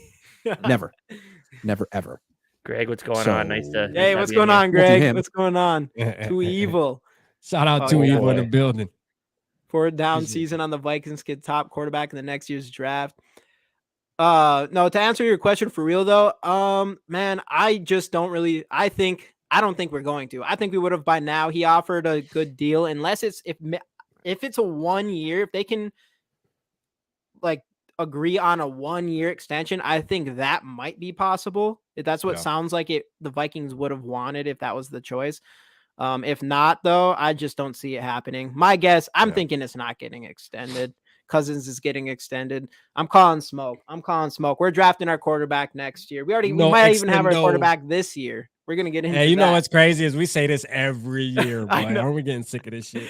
Never ever. Greg, what's going on? Hey, what's going on, Greg? What's going on? Too evil. Shout out to Evil in the building. 4th down season on the Vikings, get top quarterback in the next year's draft. No, to answer your question for real though, man, I just don't really. I don't think we're going to. I think we would have by now. He offered a good deal, unless if it's a 1 year, if they can like agree on a 1 year extension, I think that might be possible. If that's what sounds like the Vikings would have wanted if that was the choice. If not, though, I just don't see it happening. My guess, I'm thinking it's not getting extended. Cousins is getting extended. I'm calling smoke. We're drafting our quarterback next year. We might even have our quarterback this year. We're gonna get into Hey, know what's crazy is we say this every year, boy. Aren't we getting sick of this shit?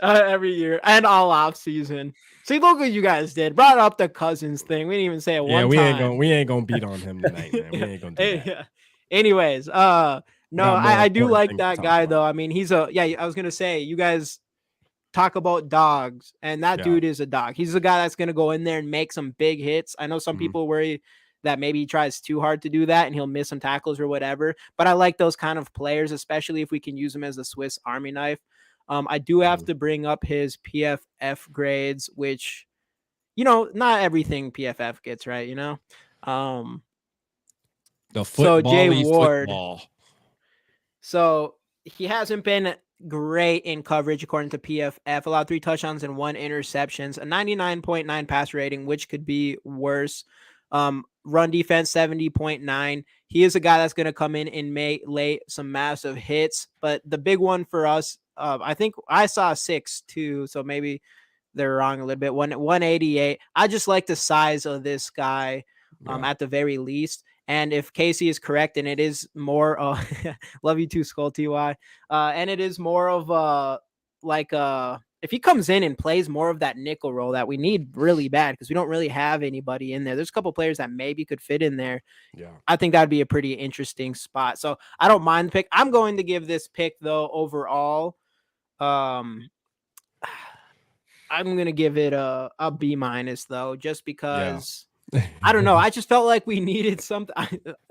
Every year and all off season. See, look what you guys did. Brought up the Cousins thing. We didn't even say it one time. We ain't gonna beat on him tonight, man. We ain't gonna do that. Anyways, no, I do like that guy though. I mean, I was gonna say, you guys talk about dogs, and that dude is a dog. He's a guy that's gonna go in there and make some big hits. I know some people worry that maybe he tries too hard to do that and he'll miss some tackles or whatever. But I like those kind of players, especially if we can use him as a Swiss Army knife. I do have to bring up his PFF grades, which, not everything PFF gets right, The so Jay Ward. Football. So he hasn't been great in coverage according to PFF. Allowed 3 touchdowns and 1 interceptions, a 99.9 pass rating, which could be worse. Run defense 70.9. He is a guy that's going to come in and lay some massive hits. But the big one for us, I think I saw 6'2", so maybe they're wrong a little bit. 188. I just like the size of this guy at the very least. And if Casey is correct, and it is more, love you too, SKOL TY. And it is more of if he comes in and plays more of that nickel role that we need really bad, because we don't really have anybody in there. There's a couple players that maybe could fit in there. Yeah. I think that'd be a pretty interesting spot. So I don't mind the pick. I'm going to give this pick though overall. I'm going to give it a B- though, just because I don't know. I just felt like we needed something.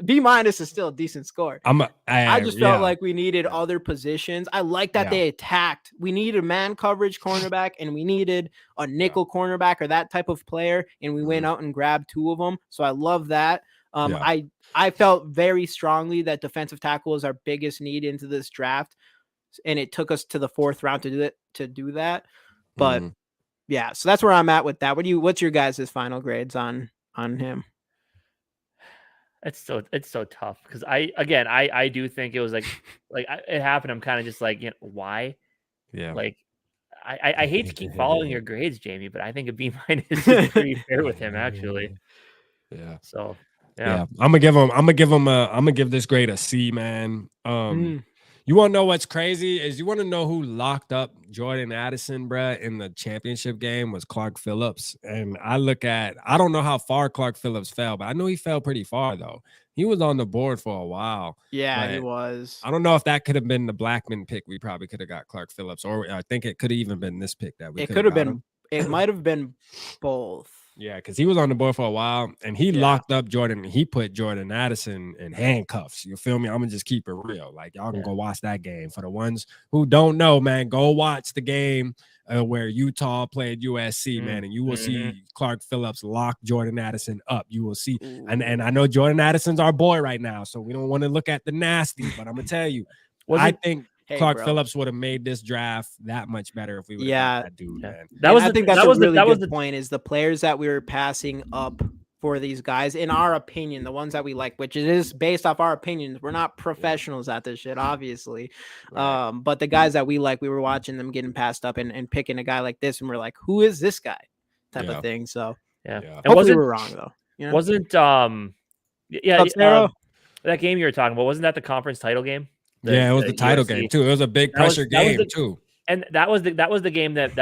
B- is still a decent score. I just felt like we needed other positions. I like that they attacked. We needed a man coverage cornerback and we needed a nickel cornerback or that type of player. And we went out and grabbed 2 of them. So I love that. I felt very strongly that defensive tackle is our biggest need into this draft. And it took us to the 4th round to do that. But yeah, so that's where I'm at with that. What's your guys' final grades on him? It's so tough because I do think it was like it happened. I'm kind of just like, why? Yeah. Like I hate to keep following your grades, Jamie, but I think a B- is pretty fair with him actually. Yeah. So yeah. I'm gonna give this grade a C, man. You want to know what's crazy is you want to know who locked up Jordan Addison, bruh, in the championship game was Clark Phillips. And I don't know how far Clark Phillips fell, but I know he fell pretty far though. He was on the board for a while. Yeah, he was. I don't know if that could have been the Blackman pick. We probably could have got Clark Phillips, or I think it could have even been this pick that we could have been. It might have been both. Yeah, because he was on the board for a while and he locked up Jordan. He put Jordan Addison in handcuffs. You feel me? I'm going to just keep it real. Like, y'all can go watch that game. For the ones who don't know, man, go watch the game where Utah played USC, man, and you will see Clark Phillips lock Jordan Addison up. You will see. And I know Jordan Addison's our boy right now, so we don't want to look at the nasty, but I'm going to tell you, I think Clark Phillips would have made this draft that much better if we would have got that dude, man. I think that's a really good point is the players that we were passing up for these guys, in our opinion, the ones that we like, which it is based off our opinions. We're not professionals at this shit, obviously. Right. But the guys that we like, we were watching them getting passed up and picking a guy like this, and we're like, who is this guy? Type of thing. So and hopefully we're wrong though. Wasn't that game you were talking about? Wasn't that the conference title game? It was the title game too. It was a big pressure game too. And that was the game that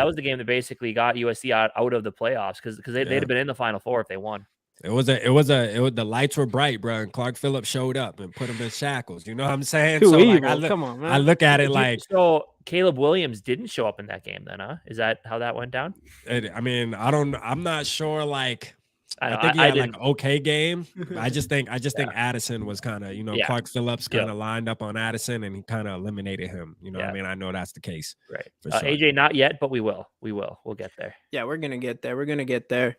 basically got USC out of the playoffs because they'd have been in the Final Four if they won. The lights were bright, bro, and Clark Phillips showed up and put him in shackles. You know what I'm saying? Too evil. Come on, man. I look at it like so. Caleb Williams didn't show up in that game, then, huh? Is that how that went down? I'm not sure. Like, I think he had like an okay game. I just think Addison was kind of, Clark Phillips kind of lined up on Addison and he kind of eliminated him. You know what I mean? I know that's the case. Right. For sure. AJ, not yet, but we will. We'll get there. Yeah, we're going to get there.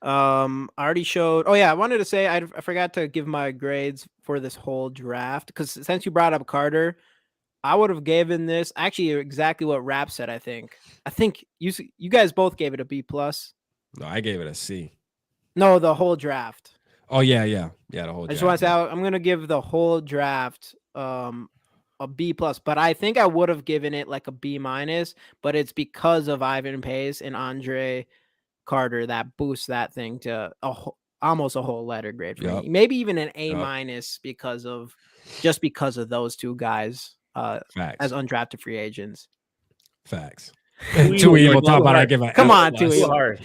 I already showed. Oh, yeah. I wanted to say I forgot to give my grades for this whole draft because since you brought up Carter, I would have given this actually exactly what Rap said. I think you guys both gave it a B+. No, I gave it a C. No, the whole draft. Oh, yeah. The whole draft. I just want to say I'm going to give the whole draft a B+, but I think I would have given it like a B-, but it's because of Ivan Pace and Andre Carter that boosts that thing to almost a whole letter grade for me. Maybe even an A- because of those two guys as undrafted free agents. Facts. Too evil. Talk about I give a Come on, too evil. Harsh.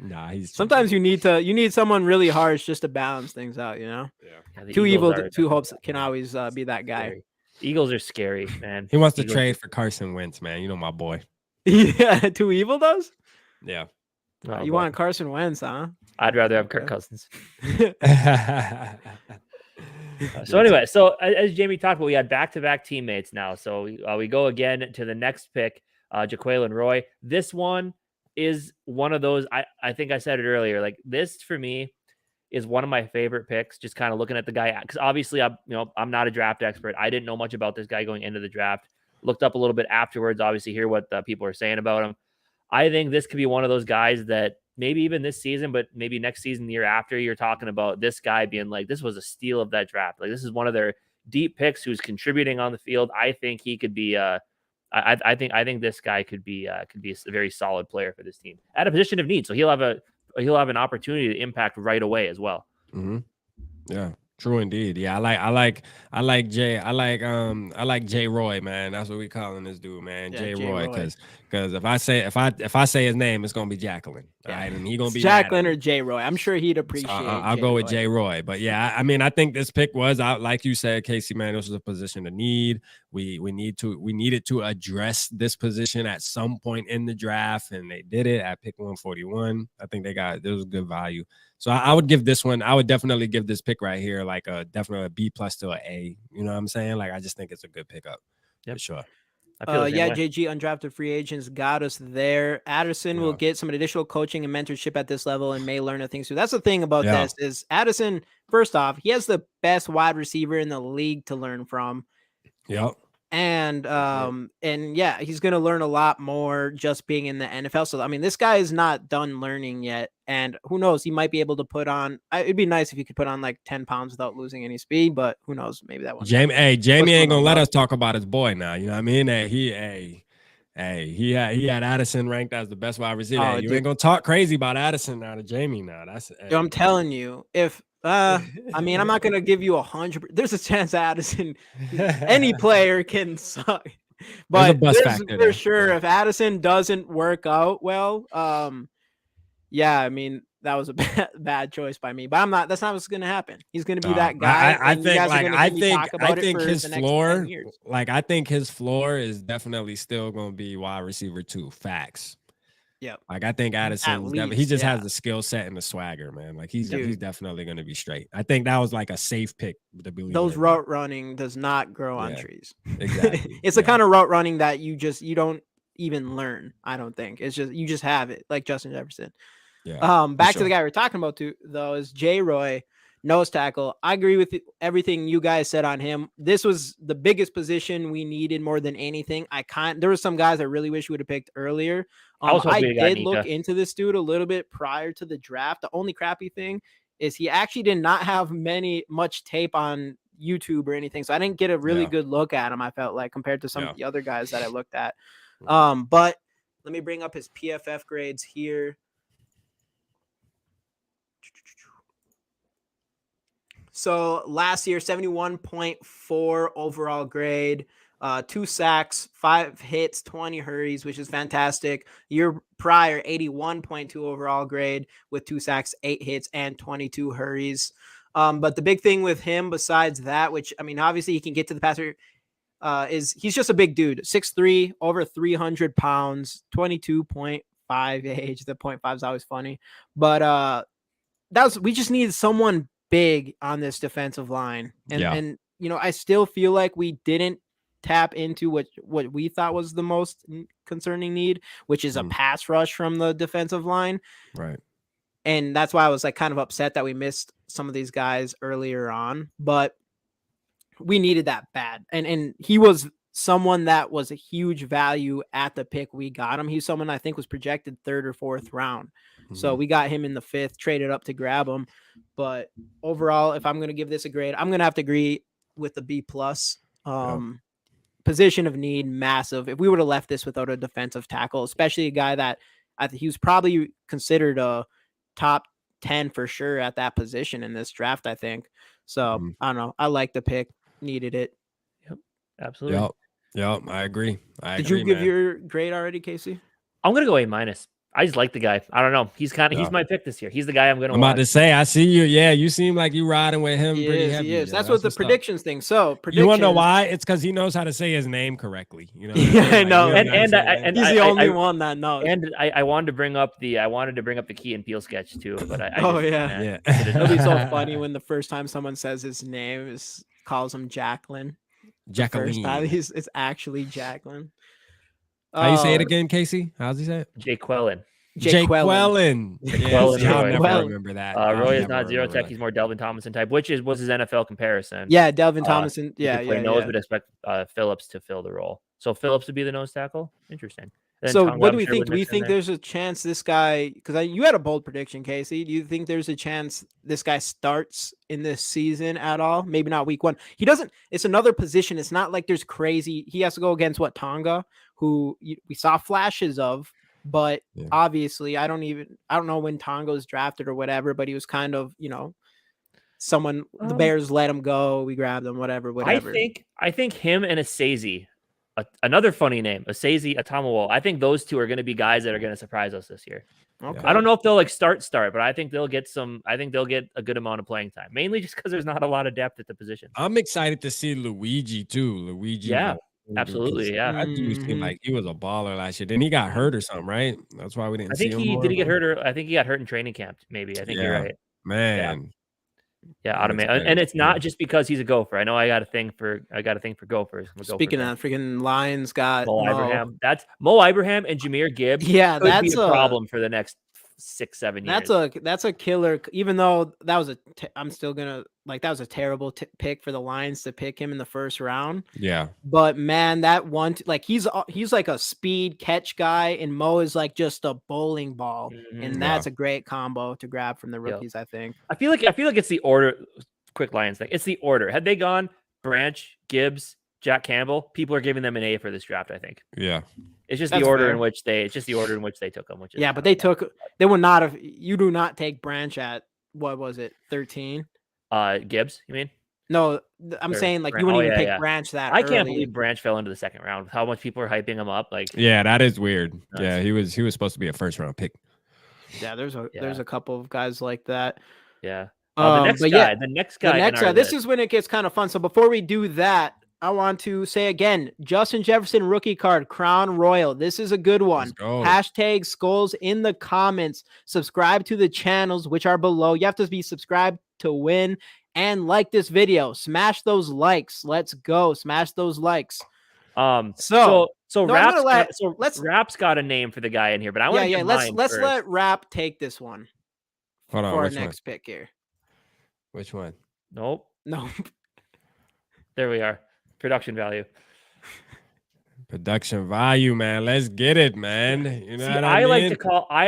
Nah, sometimes you need someone really harsh just to balance things out, Yeah, too evil, two hopes can always be that guy. Scary. Eagles are scary, man. He wants to trade for Carson Wentz, man. You know my boy. Yeah, too evil does. Yeah. You want Carson Wentz, huh? I'd rather have Kirk Cousins. So anyway, as Jamie talked about, we had back-to-back teammates now. So we go again to the next pick, Jaquelin Roy. This one is one of those, I think I said it earlier, like this for me is one of my favorite picks, just kind of looking at the guy, because obviously I'm not a draft expert. I didn't know much about this guy going into the draft. Looked up a little bit afterwards, obviously hear what people are saying about him. I think this could be one of those guys that maybe even this season, but maybe next season, the year after, you're talking about this guy being like, this was a steal of that draft. Like this is one of their deep picks who's contributing on the field. I think he could be I think this guy could be a very solid player for this team at a position of need. So he'll have an opportunity to impact right away as well. Mm-hmm. Yeah, true indeed. Yeah, I like Jay Roy, man. That's what we calling this dude, man. Jay Roy, Because if I say his name, it's gonna be Jacqueline. Yeah. All right, and he gonna It's be Jacqueline mad or at me. J. Roy. I'm sure he'd So appreciate. I'll go with J. Roy. But yeah, I mean, I think this pick was out, like you said, Casey. Man, this was a position of need. We needed to address this position at some point in the draft, and they did it at pick 141. I think there was good value. So I would give this one. I would definitely give this pick right here like definitely a B+ to an A. You know what I'm saying? Like I just think it's a good pickup. Yep. For sure. I feel the same way. JG undrafted free agents got us there. Addison will get some additional coaching and mentorship at this level and may learn a thing too. That's the thing about this is Addison. First off, he has the best wide receiver in the league to learn from. Yep. And yeah, he's gonna learn a lot more just being in the NFL. So I mean, this guy is not done learning yet, and who knows, he might be able to put on. It'd be nice if he could put on like 10 pounds without losing any speed, but who knows, maybe that one. Jamie ain't gonna let us talk about his boy now. You know what I mean? He had Addison ranked as the best wide receiver. You ain't gonna talk crazy about Addison now to Jamie now. Yo, I'm telling you, if I mean, I'm not gonna give you 100. There's a chance Addison, any player can suck, but for sure, if Addison doesn't work out well, yeah, I mean that was a bad choice by me. But I'm not. That's not what's gonna happen. He's gonna be that guy. I think his floor, I think his floor is definitely still gonna be wide receiver 2. Facts. Yeah, like I think Addison, he just has the skill set and the swagger, man. Like he's definitely going to be straight. I think that was like a safe pick. Those route running does not grow on trees. Exactly. It's the kind of route running that you don't even learn. I don't think it's just you just have it, like Justin Jefferson. Yeah. Back to the guy we're talking about though is J. Roy, nose tackle. I agree with everything you guys said on him. This was the biggest position we needed more than anything. There were some guys I really wish we would have picked earlier. I did look into this dude a little bit prior to the draft. The only crappy thing is he actually did not have much tape on YouTube or anything. So I didn't get a really good look at him, I felt like, compared to some of the other guys that I looked at. But let me bring up his PFF grades here. So last year, 71.4 overall grade, 2 sacks, 5 hits, 20 hurries, which is fantastic. Year prior, 81.2 overall grade with 2 sacks, 8 hits, and 22 hurries. But the big thing with him, besides that, which, I mean, obviously he can get to the passer, is he's just a big dude. 6'3", over 300 pounds, 22.5 age. The 0.5 is always funny. But we just needed someone big on this defensive line. And you know, I still feel like we didn't tap into what we thought was the most concerning need, which is a pass rush from the defensive line. Right. And that's why I was like kind of upset that we missed some of these guys earlier on, but we needed that bad. And he was someone that was a huge value at the pick we got him. He's someone I think was projected 3rd or 4th round. So we got him in the 5th, traded up to grab him. But overall, if I'm going to give this a grade, I'm going to have to agree with the B+. Position of need, massive. If we would have left this without a defensive tackle, especially a guy that I think he was probably considered a top 10 for sure at that position in this draft, I think. So I don't know. I like the pick, needed it. Yep, absolutely. Yep, I agree. Did you give your grade already, Casey? I'm going to go A-. I just like the guy. I don't know. He's my pick this year. He's the guy I'm going to watch. I'm about to say, I see you. Yeah, you seem like you riding with him pretty heavy. He is. That's what the predictions thing. So you want to know why? It's because he knows how to say his name correctly. You know. I know. And he's the only one that knows. And I wanted to bring up the Key and Peele sketch too. But it'll be so funny when the first time someone says his name calls him Jacqueline. Jacqueline. First time it's actually Jacqueline. How you say it again, Casey? How's he say it? Jay Quellen. Jay Quellen. I'll never remember that. Roy is not zero tech. He's more Delvin Tomlinson type, which was his NFL comparison. Yeah, Delvin Tomlinson. Nose, but expect Phillips to fill the role. So Phillips would be the nose tackle. Interesting. So what do we think? Do we think there's a chance this guy? Because you had a bold prediction, Casey. Do you think there's a chance this guy starts in this season at all? Maybe not week 1. He doesn't. It's another position. It's not like there's crazy. He has to go against Tonga, who we saw flashes of. But obviously, I don't know when Tonga was drafted or whatever, but he was kind of, someone, the Bears let him go. We grabbed him, whatever. I think him and Asese Another funny name, Asezi Atamawol. I think those two are going to be guys that are going to surprise us this year. Okay. I don't know if they'll like start, but I think they'll get a good amount of playing time, mainly just because there's not a lot of depth at the position. I'm excited to see Luigi too. Yeah, absolutely. Yeah. That dude seemed like he was a baller last year. Then he got hurt or something, right? That's why we didn't see him more. Did he get hurt? I think he got hurt in training camp. Maybe. I think you're right. Man. Yeah, automate, and it's not just because he's a Gopher. I know I got a thing for Gophers. Speaking of freaking Lions, got Mo Ibrahim. That's Mo Ibrahim and Jameer Gibbs. Yeah, could that's be a problem for the next 6-7 years. That's a killer. Even though that was I'm still gonna that was a terrible pick for the Lions to pick him in the first round. Yeah, but man, that one he's like a speed catch guy, and Mo is like just a bowling ball, and that's a great combo to grab from the rookies. I think. I feel like it's the order. Quick Lions thing. It's the order. Had they gone Branch, Gibbs, Jack Campbell, people are giving them an A for this draft. I think. Yeah. It's just the order in which they took them. Which is but they would not have. You do not take Branch at what was it, 13? Gibbs, you mean? No, I'm saying you wouldn't even pick Branch that. I can't believe Branch fell into the second round. How much people are hyping him up? Yeah, that is weird. Nuts. Yeah, he was supposed to be a first round pick. Yeah, there's a couple of guys like that. Yeah. The next guy. This is when it gets kind of fun. So before we do that, I want to say again, Justin Jefferson rookie card, Crown Royal. This is a good one. Hashtag SKOLs in the comments. Subscribe to the channels, which are below. You have to be subscribed to win, and like this video. Smash those likes. Let's go. Smash those likes. Rap's got a name for the guy in here, but I want to let's let Rap take this one. Hold on, for our next pick here. Which one? Nope. No. There we are. Production value. Production value, man. Let's get it, man. You know what I mean?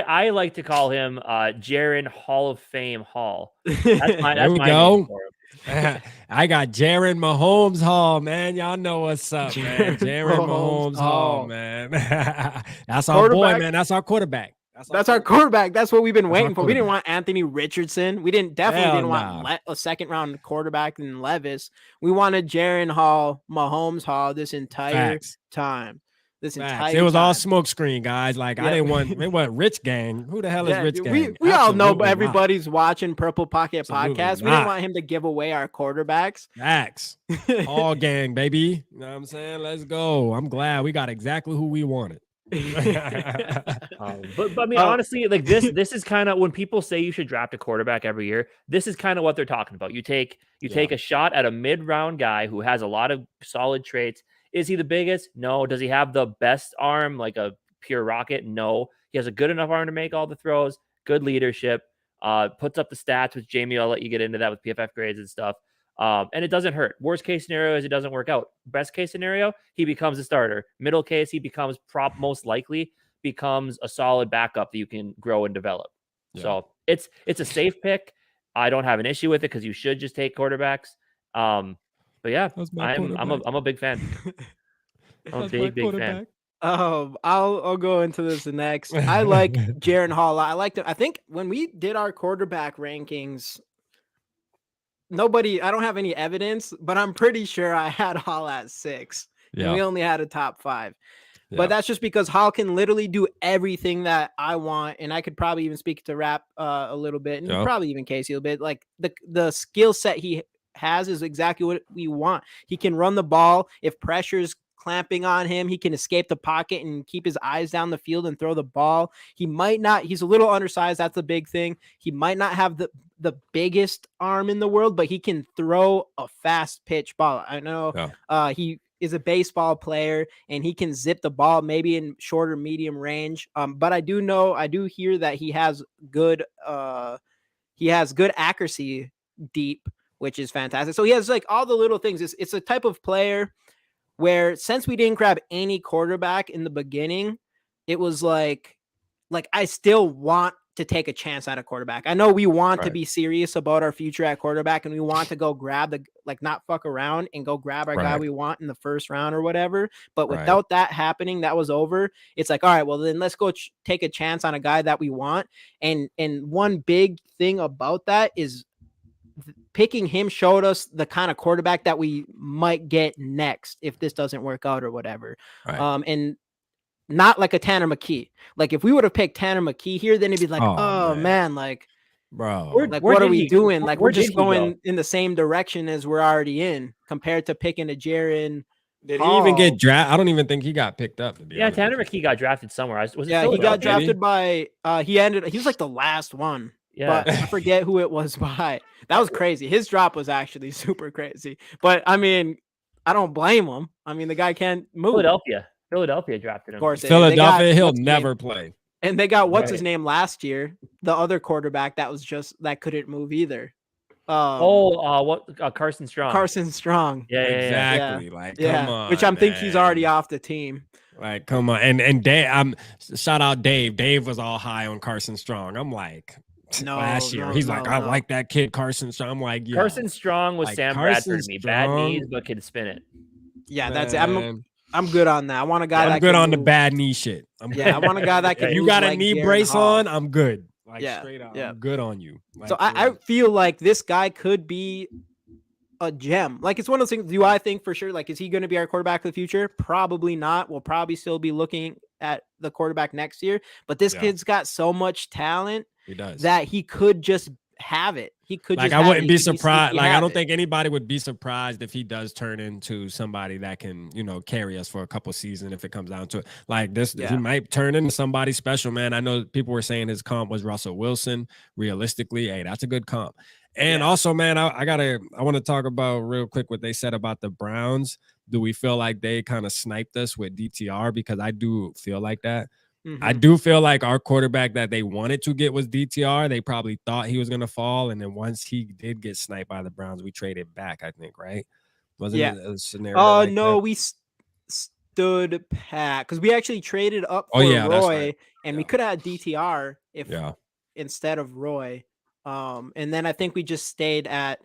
I like to call him Jaron Hall of Fame Hall. That's my name for him. I got Jaron Mahomes Hall, man. Y'all know what's up, man. Jaron Mahomes Hall, man. That's our boy, man. That's our quarterback. That's our quarterback. That's what we've been waiting for. We didn't want Anthony Richardson. We definitely didn't want a second round quarterback in Levis. We wanted Jaron Hall, Mahomes Hall this entire time. It was all smoke screen, guys. I didn't want Rich Gang. Who the hell is Rich Gang? We all know everybody's watching Purple Pocket Podcast. We didn't want him to give away our quarterbacks. Facts. All gang, baby. You know what I'm saying? Let's go. I'm glad we got exactly who we wanted. But I mean, honestly, this is kind of when people say you should draft a quarterback every year. This is kind of what they're talking about. You take a shot at a mid-round guy who has a lot of solid traits. Is he the biggest? No. Does he have the best arm, like a pure rocket? No. He has a good enough arm to make all the throws. Good leadership. Puts up the stats, which Jamie, I'll let you get into that with PFF grades and stuff. And it doesn't hurt. Worst case scenario is it doesn't work out. Best case scenario, he becomes a starter. Middle case, he becomes most likely becomes a solid backup that you can grow and develop. Yeah. So it's a safe pick. I don't have an issue with it because you should just take quarterbacks. But yeah, I'm a big fan. I'm a big fan. I'll go into this next. I like Jaron Hall. I liked him. I think when we did our quarterback rankings, I don't have any evidence, but I'm pretty sure I had Hall at 6. Yeah. And we only had a top 5. Yeah. But that's just because Hall can literally do everything that I want. And I could probably even speak to Rap a little bit, and probably even Casey a little bit. The skill set he has is exactly what we want. He can run the ball. If pressure's clamping on him, he can escape the pocket and keep his eyes down the field and throw the ball. He might not, he's a little undersized. That's the big thing. He might not have the biggest arm in the world, but he can throw a fast pitch ball. I know he is a baseball player and he can zip the ball maybe in shorter medium range. But I do hear that he has good accuracy deep, which is fantastic. So he has all the little things. It's a type of player where, since we didn't grab any quarterback in the beginning, it was like I still want to take a chance at a quarterback. I know we want to be serious about our future at quarterback, and we want to go grab not fuck around and go grab our guy we want in the first round or whatever. But without that happening, that was over. It's all right, well then let's go take a chance on a guy that we want. And one big thing about that is picking him showed us the kind of quarterback that we might get next if this doesn't work out or whatever. Right. And not like a Tanner McKee. Like if we would have picked Tanner McKee here, then it'd be like, Oh, man, like, bro. like Where what are did we he- doing? Like where we're just did he go? going in the same direction as we're already in compared to picking a Jaron. Did he even Hall. get drafted? I don't even think he got picked up. To be Yeah, honest with Tanner you. McKee got drafted somewhere. Was it Yeah, he got Philadelphia? drafted by he was like the last one. Yeah. But I forget who it was by. That was crazy. His drop was actually super crazy. But I mean, I don't blame him. I mean, the guy can't move. Philadelphia drafted him. Of course, Philadelphia, he'll what's his never name? play. And they got what's Right. his name last year, the other quarterback that couldn't move either. Carson Strong. Carson Strong. Yeah. Exactly. Like, come on. Which I'm think he's man. already off the team. Like, come on. And Dave, shout out Dave. Dave was all high on Carson Strong. I'm like, No, last year. no, He's no, like, I no. like that kid, Carson Strong. I'm like, yo, Carson Strong was like, Sam Carson Bradford to me. Bad Strong- knees, but could spin it. Yeah, that's it. man, I'm good on that. I want a guy I'm that good can on the move. bad knee shit. I'm Yeah, I want a guy that If can you move got a like knee Jaron brace Hall. on, I'm good. Like, Yeah, straight up, yeah. I'm good on you. Like, So for I real. feel like this guy could be a gem. Like it's one of those things. Do I think for sure? Like, is he going to be our quarterback of the future? Probably not. We'll probably still be looking at the quarterback next year. But this Yeah. kid's got so much talent he does. that he could just have it. He could Like, just I have it. wouldn't He be could sneaky surprised. Like, I have don't it. think anybody would be surprised if he does turn into somebody that can, carry us for a couple seasons if it comes down to it. Like this, Yeah. he might turn into somebody special, man. I know people were saying his comp was Russell Wilson. Realistically, hey, that's a good comp. And Yeah. also, man, I want to talk about real quick what they said about the Browns. Do we feel like they kind of sniped us with DTR? Because I do feel like that. I Mhm. do feel like our quarterback that they wanted to get was DTR. They probably thought he was going to fall. And then once he did get sniped by the Browns, we traded back, I think, right? Wasn't Yeah. it a scenario like No, that? we stood pat because we actually traded up Oh, for yeah, that's Roy, right. and we Yeah. could have had DTR if Yeah. instead of Roy. And then I think we just stayed at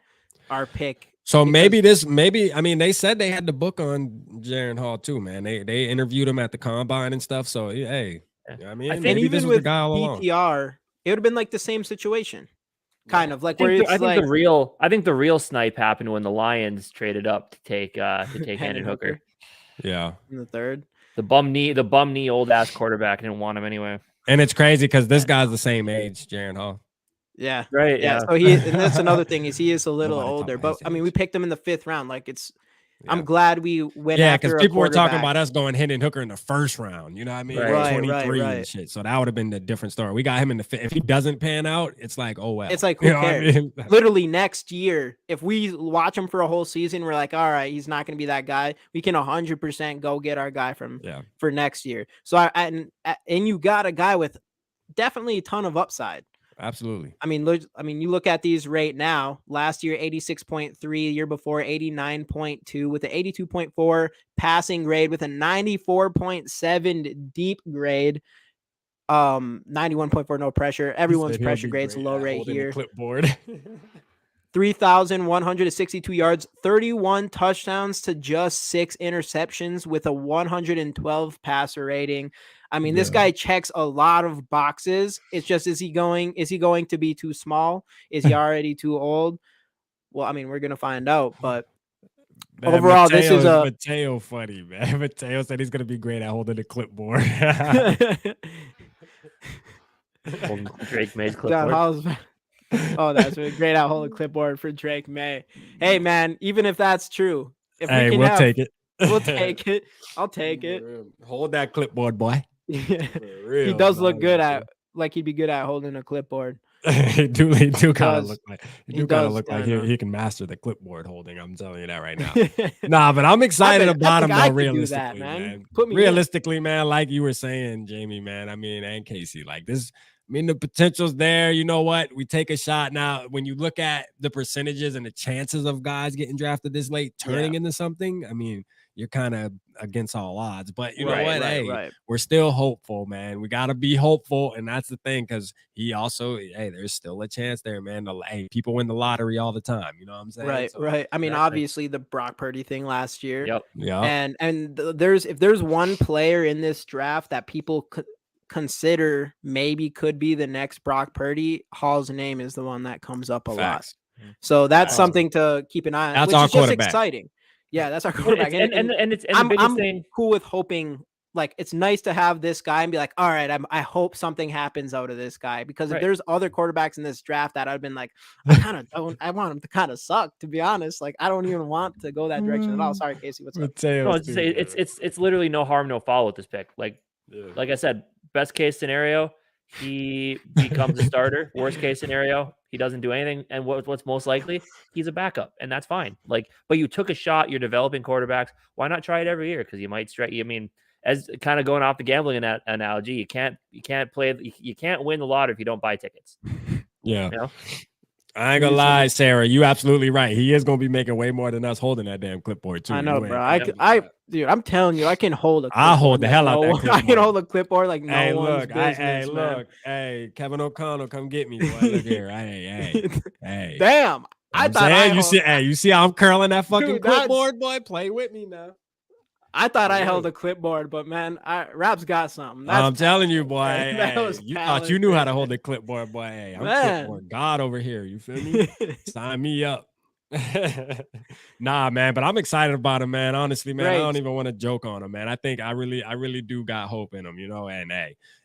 our pick. So because- maybe, I mean, they said they had the book on Jaron Hall too, man. They interviewed him at the combine and stuff. So, hey, I mean, think maybe and this even was the with guy all along. DTR, it would have been like the same situation, kind of like I where think, it's I think like the real snipe happened when the Lions traded up to take Hendon Hooker. Yeah. in the third. The bum knee old ass quarterback didn't want him anyway. And it's crazy because this guy's the same age, Jaron Hall. Yeah, Right. yeah. Yeah. So and that's another thing is he is a little Nobody talk older, about but his I mean we age. picked him in the 5th round. Like it's, Yeah. I'm glad we went Yeah, after because a people were talking quarterback. about us going Hendon Hooker in the 1st round. You know what I mean? Right. Like Right, 23 and right. shit. So that would have been the different story. We got him in the 5th. If he doesn't pan out, it's like, oh well. It's like, who You know what cares? I mean? Literally next year, if we watch him for a whole season, we're like, all right, he's not going to be that guy. We can 100% go get our guy Yeah. for next year. So and you got a guy with definitely a ton of upside. Absolutely. I mean, you look at these right now. Last year, 86.3. Year before, 89.2 with an 82.4 passing grade with a 94.7 deep grade. 91.4 no pressure. Everyone's Said he'll pressure be grade's great low at right holding the here. clipboard. 3,162 yards, 31 touchdowns to just 6 interceptions with a 112 passer rating. I mean, this Yeah. guy checks a lot of boxes. It's just, is he going to be too small? Is he already too old? Well, I mean, we're going to find out, but Man, overall, this is a Mateo funny, man. Mateo said he's gonna be great at holding the clipboard. Holding Drake May's John clipboard. Hall's. Oh, that's really great at holding clipboard for Drake May. Hey, man, even if that's true, if Hey, we can we'll take it. we'll take it. I'll take it. Hold that clipboard, boy. Yeah. For He real, does look man. good at, like he'd be good at holding a clipboard. he do kind of does. look like He he do kind does of look like kinda. he can master the clipboard holding. I'm telling you that right now. Nah, but I'm excited I about him think I though. could do Realistically, that, man. man. Put me in. Realistically, man, like you were saying, Jamie, man. I mean, and Casey, like this. I mean, the potential's there. You know what? We take a shot now. When you look at the percentages and the chances of guys getting drafted this late turning into something, I mean, you're kind of against all odds. But you know what? Hey, we're still hopeful, man. We got to be hopeful. And that's the thing, because he also, hey, there's still a chance there, man. Hey, people win the lottery all the time. You know what I'm saying? Right, So, right. I mean, that's obviously the Brock Purdy thing last year. Yep. Yeah. And if there's one player in this draft that people consider maybe could be the next Brock Purdy, Hall's name is the one that comes up a lot. So that's Wow. something to keep an eye on. That's which our is just quarterback. exciting. Yeah, that's our quarterback. And the biggest I'm thing. cool with hoping. Like, it's nice to have this guy and be like, all right, I hope something happens out of this guy, because if Right. there's other quarterbacks in this draft that I've been like, I want him to kind of suck, to be honest. Like, I don't even want to go that direction at all. Sorry, Casey, what's up? No, it's literally no harm, no foul with this pick. Like I said, best case scenario, he becomes a starter. Worst case scenario, he doesn't do anything. And what's most likely, he's a backup, and that's fine. Like, but you took a shot. You're developing quarterbacks. Why not try it every year? Because you might strike. I mean, as kind of going off the gambling analogy, you can't win the lottery if you don't buy tickets. Yeah. You know? I ain't gonna lie, Sarah. You absolutely right. He is gonna be making way more than us holding that damn clipboard too. I know, bro. Dude, I'm telling you, I can hold a clipboard. I hold the hell out that clipboard. I can hold a clipboard like no Hey, one's look, business, hey, man. look, hey, Kevin O'Connell, come get me, boy. Look here, hey. Damn, I thought you see how I'm curling that fucking Dude, clipboard, boy. Play with me now. I thought I held a clipboard, but man, Rap's got something. I'm telling you, boy. You thought you knew how to hold a clipboard, boy. Hey, I'm clipboard god over here. You feel me? Sign me up. Nah, man, but I'm excited about him, man. Honestly, man, I don't even want to joke on him, man. I think I really do got hope in him, you know. And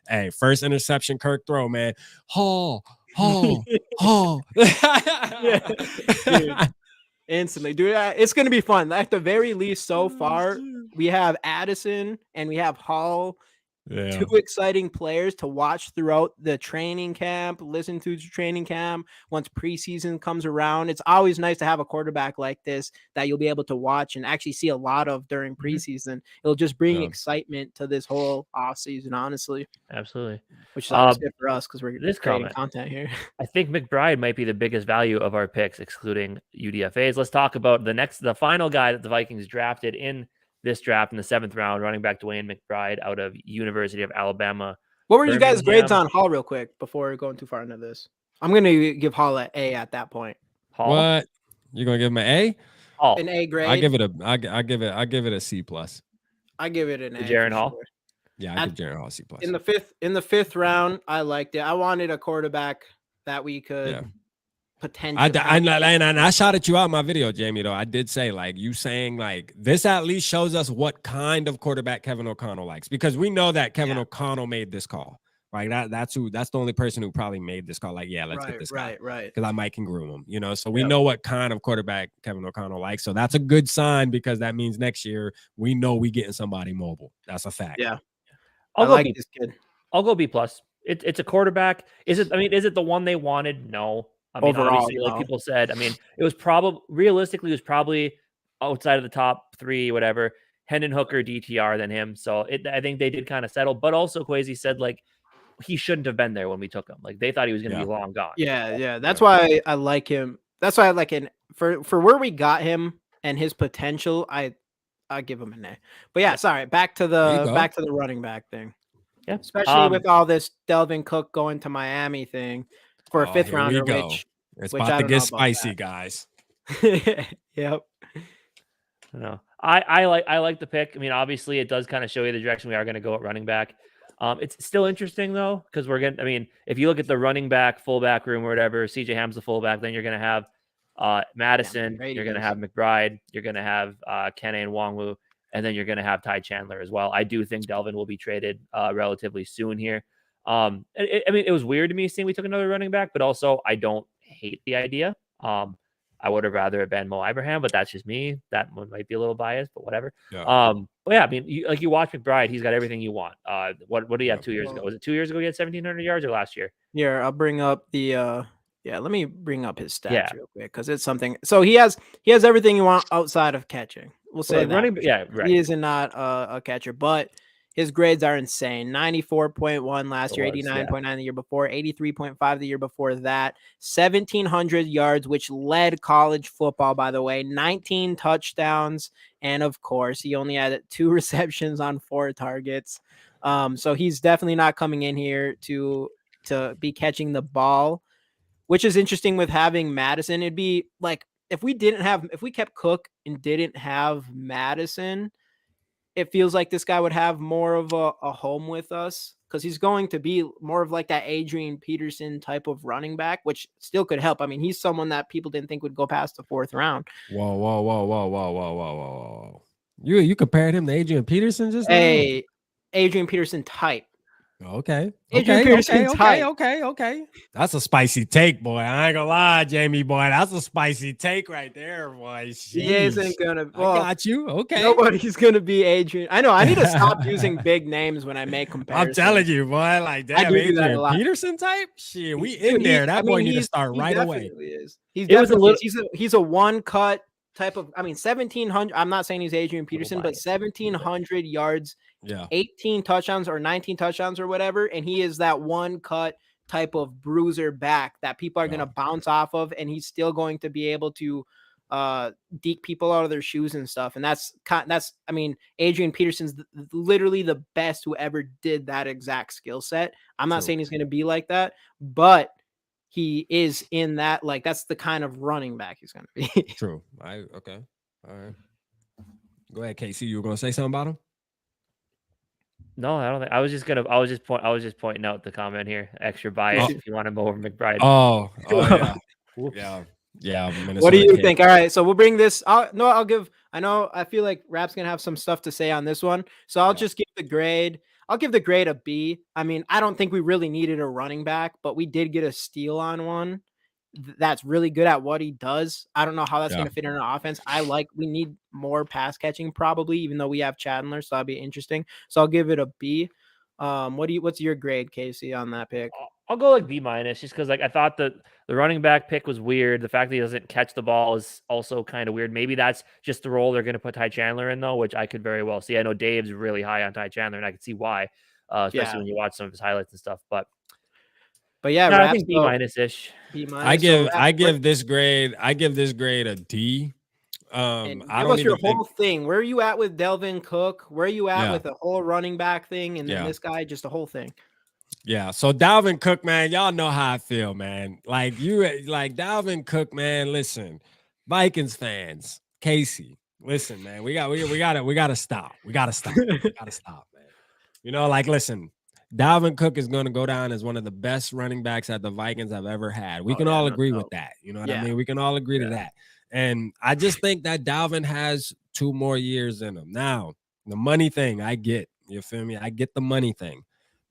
hey, first interception, Kirk throw, man. Dude. Instantly, dude. It's gonna be fun. At the very least, so far, we have Addison and we have Hall. Yeah. Two exciting players to watch throughout the training camp, listen to training camp once preseason comes around. It's always nice to have a quarterback like this that you'll be able to watch and actually see a lot of during preseason. It'll just bring excitement to this whole offseason, honestly. Absolutely. Which is always good for us because we're this creating content here. I think McBride might be the biggest value of our picks, excluding UDFAs. Let's talk about the final guy that the Vikings drafted in this draft in the 7th round, running back Dwayne McBride out of University of Alabama. What were you guys' grades on Hall real quick before going too far into this? I'm going to give Hall an A at that point. Hall? What? You're going to give him an A? Hall. An A grade? I give it a C+. I give it an A. Jaron Hall? Sure. Yeah, I give Jaron Hall C+. In the fifth round, I liked it. I wanted a quarterback that we could potentially. I shouted you out in my video, Jamie, though. I did say, like, you saying, like, this at least shows us what kind of quarterback Kevin O'Connell likes, because we know that Kevin O'Connell made this call. Right, that's the only person who probably made this call. Like, yeah, let's get this guy, right? Because I might can groom him, you know. So we know what kind of quarterback Kevin O'Connell likes. So that's a good sign, because that means next year we know we getting somebody mobile. That's a fact. Yeah, I'll go this kid. I'll go B+. It's a quarterback. Is it the one they wanted? No. I mean, overall, obviously, like people said, I mean, it was probably outside of the top 3, whatever. Hendon Hooker, DTR, than him. So I think they did kind of settle. But also, Kwesi said, like, he shouldn't have been there when we took him. Like, they thought he was going to be long gone. Yeah. That's why I like him. That's why I like him for where we got him and his potential. I give him an A. But yeah, sorry. Back to the running back thing. Yeah, especially with all this Delvin Cook going to Miami thing for a 5th rounder, it's about to get spicy, guys. Yep. No, I like the pick. I mean, obviously, it does kind of show you the direction we are going to go at running back. It's still interesting though, because if you look at the running back, fullback room or whatever, CJ Ham's the fullback, then you're going to have Madison, you're going to have McBride, you're going to have Kene Nwangwu, and then you're going to have Ty Chandler as well. I do think Delvin will be traded relatively soon here. It was weird to me seeing we took another running back, but also I don't hate the idea. I would have rather it been Mo Ibrahim, but that's just me. That one might be a little biased, but whatever. Yeah. But yeah, I mean, you watch McBride, he's got everything you want. What did he have 2 years ago? Was it 2 years ago he had 1,700 yards, or last year? Yeah, I'll bring up the let me bring up his stats real quick, because it's something. So he has everything you want outside of catching. We'll say that. He is not a catcher, but his grades are insane. 94.1 last year, 89.9 the year before, 83.5 the year before that, 1,700 yards, which led college football, by the way, 19 touchdowns. And of course, he only had 2 receptions on 4 targets. So he's definitely not coming in here to be catching the ball, which is interesting with having Madison. It'd be like if we kept Cook and didn't have Madison, it feels like this guy would have more of a home with us because he's going to be more of like that Adrian Peterson type of running back, which still could help. I mean, he's someone that people didn't think would go past the 4th round. Whoa, whoa, whoa, whoa, whoa, whoa, whoa, whoa. You compared him to Adrian Peterson just now? Hey, Adrian Peterson type. Okay. Adrian Peterson type. Okay. That's a spicy take, boy. I ain't gonna lie, Jamie, boy. That's a spicy take right there, boy. He isn't gonna. Well, I got you. Okay. Nobody's gonna be Adrian. I know. I need to stop using big names when I make comparisons. I'm telling you, boy. Like, damn, Adrian Peterson type. Shit, we in there. That boy need to start right away. Is. He's definitely. He's a one cut type of. I mean, 1,700. I'm not saying he's Adrian Peterson, but 1,700 yards. Yeah, 18 touchdowns or 19 touchdowns or whatever, and he is that one cut type of bruiser back that people are going to bounce off of, and he's still going to be able to deke people out of their shoes and stuff. And that's I mean, Adrian Peterson's literally the best who ever did that exact skill set. I'm not saying he's going to be like that, but he is in that, like, that's the kind of running back he's going to be. True. Okay. All right. Go ahead, Casey. You were going to say something about him? No, I don't think. I was just pointing out the comment here. Extra bias if you want him over McBride. Oh yeah. What do you think? All right, so we'll bring this. I feel like Rap's gonna have some stuff to say on this one, so I'll just give the grade. I'll give the grade a B. I mean, I don't think we really needed a running back, but we did get a steal on one that's really good at what he does. I don't know how that's going to fit in our offense. We need more pass catching probably, even though we have Chandler, so that'll be interesting. So I'll give it a B. What's your grade, Casey, on that pick? I'll go like B-, just because like I thought the running back pick was weird. The fact that he doesn't catch the ball is also kind of weird. Maybe that's just the role they're going to put Ty Chandler in, though, which I could very well see. I know Dave's really high on Ty Chandler, and I can see why, especially when you watch some of his highlights and stuff. But yeah, I think B-ish. I give this grade a D. Give us your whole thing. Where are you at with Delvin Cook? Where are you at with the whole running back thing? And then this guy, just the whole thing. Yeah. So Dalvin Cook, man, y'all know how I feel, man. Like Dalvin Cook, man. Listen, Vikings fans, Casey, listen, man. We gotta stop. We gotta stop, man. You know, like, listen. Dalvin Cook is going to go down as one of the best running backs that the Vikings have ever had. We can all agree with that. You know what I mean? We can all agree to that. And I just think that Dalvin has 2 more years in him. Now, the money thing, I get. You feel me? I get the money thing.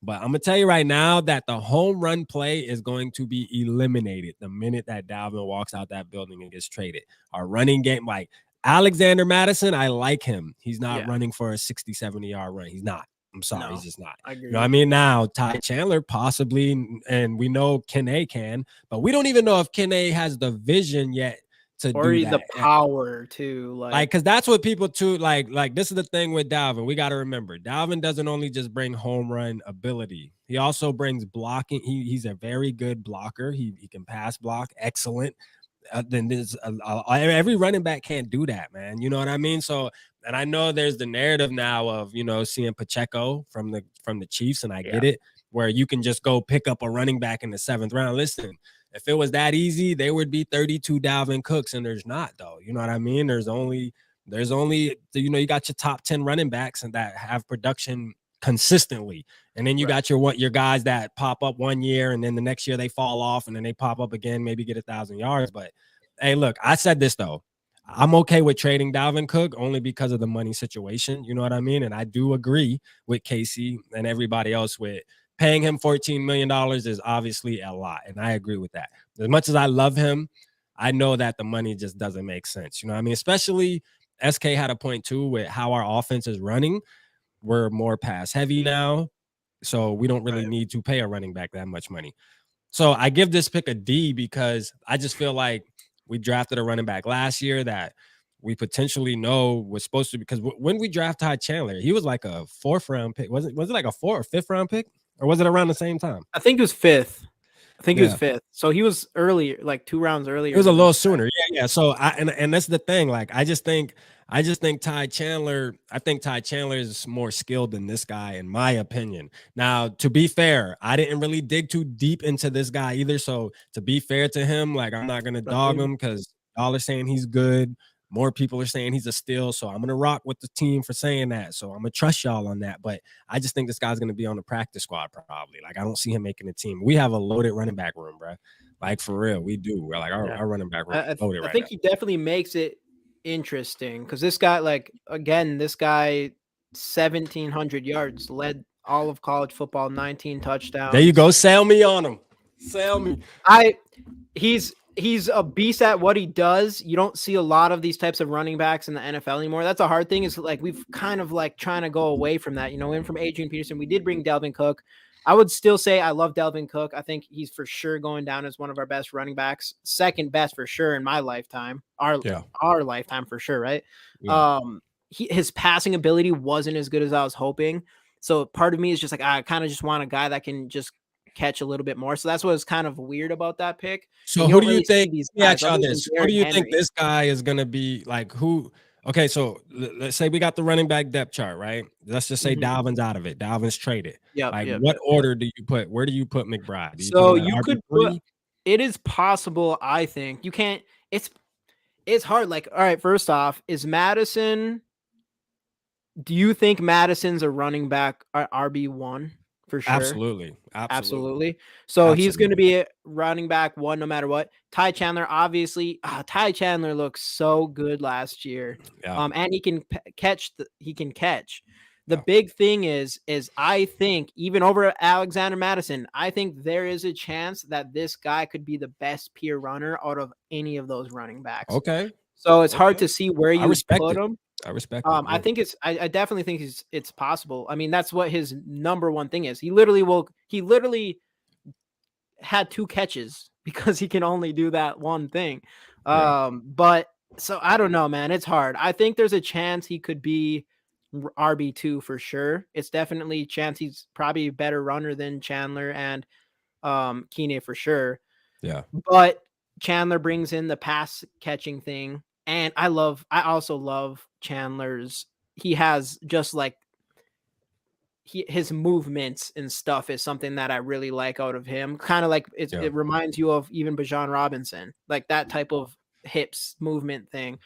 But I'm going to tell you right now that the home run play is going to be eliminated the minute that Dalvin walks out that building and gets traded. Our running game, like Alexander Madison, I like him. He's not running for a 60, 70-yard run. He's not. I'm sorry, he's just not. You know what I mean? Now, Ty Chandler possibly, and we know Kenny can, but we don't even know if Kenny has the vision yet to do that. Or the power to, like, because that's what people too, like this is the thing with Dalvin. We got to remember, Dalvin doesn't only just bring home run ability. He also brings blocking. He's a very good blocker. He can pass block. Excellent. Then there's every running back can't do that, man. You know what I mean? So, and I know there's the narrative now of, you know, seeing Pacheco from the Chiefs, and I get it, where you can just go pick up a running back in the 7th round. Listen, if it was that easy, there would be 32 Dalvin Cooks, and there's not, though. You know what I mean? There's only you know, you got your top 10 running backs and that have production consistently, and then you got your guys that pop up one year and then the next year they fall off and then they pop up again, maybe get 1,000 yards. But hey, look, I said this though, I'm okay with trading Dalvin Cook only because of the money situation. You know what I mean? And I do agree with Casey and everybody else with paying him $14 million is obviously a lot, and I agree with that. As much as I love him, I know that the money just doesn't make sense. You know what I mean? Especially SK had a point too with how our offense is running. We're more pass heavy now, so we don't really need to pay a running back that much money. So I give this pick a D because I just feel like we drafted a running back last year that we potentially know was supposed to, because when we drafted Ty Chandler, he was like a 4th round pick. Was it like a 4th or 5th round pick, or was it around the same time? I think it was 5th. He was 5th. So he was earlier, like 2 rounds earlier. It was a little sooner. Yeah. So and that's the thing. Like, I just think Ty Chandler, is more skilled than this guy, in my opinion. Now, to be fair, I didn't really dig too deep into this guy either. So to be fair to him, like, I'm not gonna dog him because y'all are saying he's good. More people are saying he's a steal, so I'm gonna rock with the team for saying that. So I'm gonna trust y'all on that. But I just think this guy's gonna be on the practice squad probably. Like I don't see him making the team. We have a loaded running back room, bro. Like for real, we do. We're like our running back room is loaded I right think now. he definitely makes it interesting because this guy, like again, this guy 1,700 yards, led all of college football, 19 touchdowns. There you go. Sell me on him. Sell me. He's a beast at what he does. You don't see a lot of these types of running backs in the NFL anymore. That's a hard thing. Is like we've kind of like trying to go away from that. You know, in from Adrian Peterson, we did bring Dalvin Cook. I would still say I love Dalvin Cook. I think he's for sure going down as one of our best running backs, second best for sure in my lifetime. Our lifetime for sure, right? Yeah. His passing ability wasn't as good as I was hoping. So part of me is just like I kind of just want a guy that can just catch a little bit more. So that's what was kind of weird about that pick. So who do you think? Let me ask y'all this. Who do you think this guy is going to be like? Who? Okay, so let's say we got the running back depth chart, right? Let's just say Dalvin's out of it. Dalvin's traded. What order do you put? Where do you put McBride? So you could put. It is possible. I think you can't. It's hard. Like, all right. First off, is Madison? Do you think Madison's a running back RB1 for sure? Absolutely. So he's going to be a running back 1 no matter what. Ty Chandler, obviously. Ty Chandler looks so good last year. And he can catch. The big thing is I think even over Alexander Madison, I think there is a chance that this guy could be the best pure runner out of any of those running backs. Okay. So it's hard to see where you put him. I respect. I think I definitely think it's possible. I mean, that's what his number one thing is. He literally had 2 catches because he can only do that one thing. But so I don't know, man. It's hard. I think there's a chance he could be RB2 for sure. It's definitely a chance he's probably a better runner than Chandler and Keeney for sure. Yeah. But Chandler brings in the pass catching thing. And I also love Chandler's. He has just like his movements and stuff is something that I really like out of him. Kind of like it reminds you of even Bijan Robinson, like that type of hips movement thing.